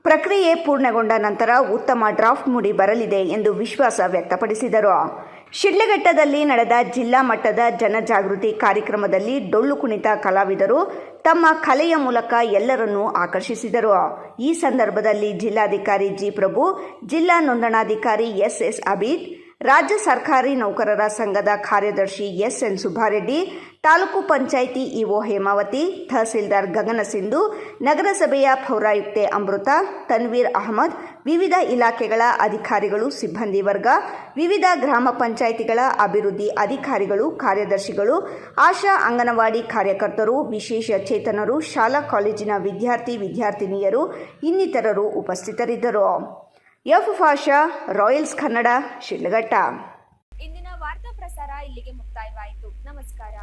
ಪ್ರಕ್ರಿಯೆ ಪೂರ್ಣಗೊಂಡ ನಂತರ ಉತ್ತಮ ಡ್ರಾಫ್ಟ್ ಮೂಡಿ ಬರಲಿದೆ ಎಂದು ವಿಶ್ವಾಸ ವ್ಯಕ್ತಪಡಿಸಿದರು. ಶಿಡ್ಲಘಟ್ಟದಲ್ಲಿ ನಡೆದ ಜಿಲ್ಲಾ ಮಟ್ಟದ ಜನಜಾಗೃತಿ ಕಾರ್ಯಕ್ರಮದಲ್ಲಿ ಡೊಳ್ಳು ಕುಣಿತ ಕಲಾವಿದರು ತಮ್ಮ ಕಲೆಯ ಮೂಲಕ ಎಲ್ಲರನ್ನೂ ಆಕರ್ಷಿಸಿದರು. ಈ ಸಂದರ್ಭದಲ್ಲಿ ಜಿಲ್ಲಾಧಿಕಾರಿ ಜಿ ಪ್ರಭು, ಜಿಲ್ಲಾ ನೋಂದಣಾಧಿಕಾರಿ SS ಅಬೀದ್, ರಾಜ್ಯ ಸರ್ಕಾರಿ ನೌಕರರ ಸಂಘದ ಕಾರ್ಯದರ್ಶಿ SN ಸುಬ್ಬಾರೆಡ್ಡಿ, ತಾಲೂಕು ಪಂಚಾಯಿತಿ EO ಹೇಮಾವತಿ, ತಹಸೀಲ್ದಾರ್ ಗಗನ ಸಿಂಧು, ನಗರಸಭೆಯ ಪೌರಾಯುಕ್ತೆ ಅಮೃತ, ತನ್ವೀರ್ ಅಹಮದ್, ವಿವಿಧ ಇಲಾಖೆಗಳ ಅಧಿಕಾರಿಗಳು, ಸಿಬ್ಬಂದಿ ವರ್ಗ, ವಿವಿಧ ಗ್ರಾಮ ಪಂಚಾಯಿತಿಗಳ ಅಭಿವೃದ್ಧಿ ಅಧಿಕಾರಿಗಳು, ಕಾರ್ಯದರ್ಶಿಗಳು, ಆಶಾ ಅಂಗನವಾಡಿ ಕಾರ್ಯಕರ್ತರು, ವಿಶೇಷ ಚೇತನರು, ಶಾಲಾ ಕಾಲೇಜಿನ ವಿದ್ಯಾರ್ಥಿನಿಯರು ಇನ್ನಿತರರು ಉಪಸ್ಥಿತರಿದ್ದರು. F Pasha, Royals Kannada, Shidlaghatta. ಇಂದಿನ ವಾರ್ತಾ ಪ್ರಸಾರ ಇಲ್ಲಿಗೆ ಮುಕ್ತಾಯವಾಯಿತು. ನಮಸ್ಕಾರ.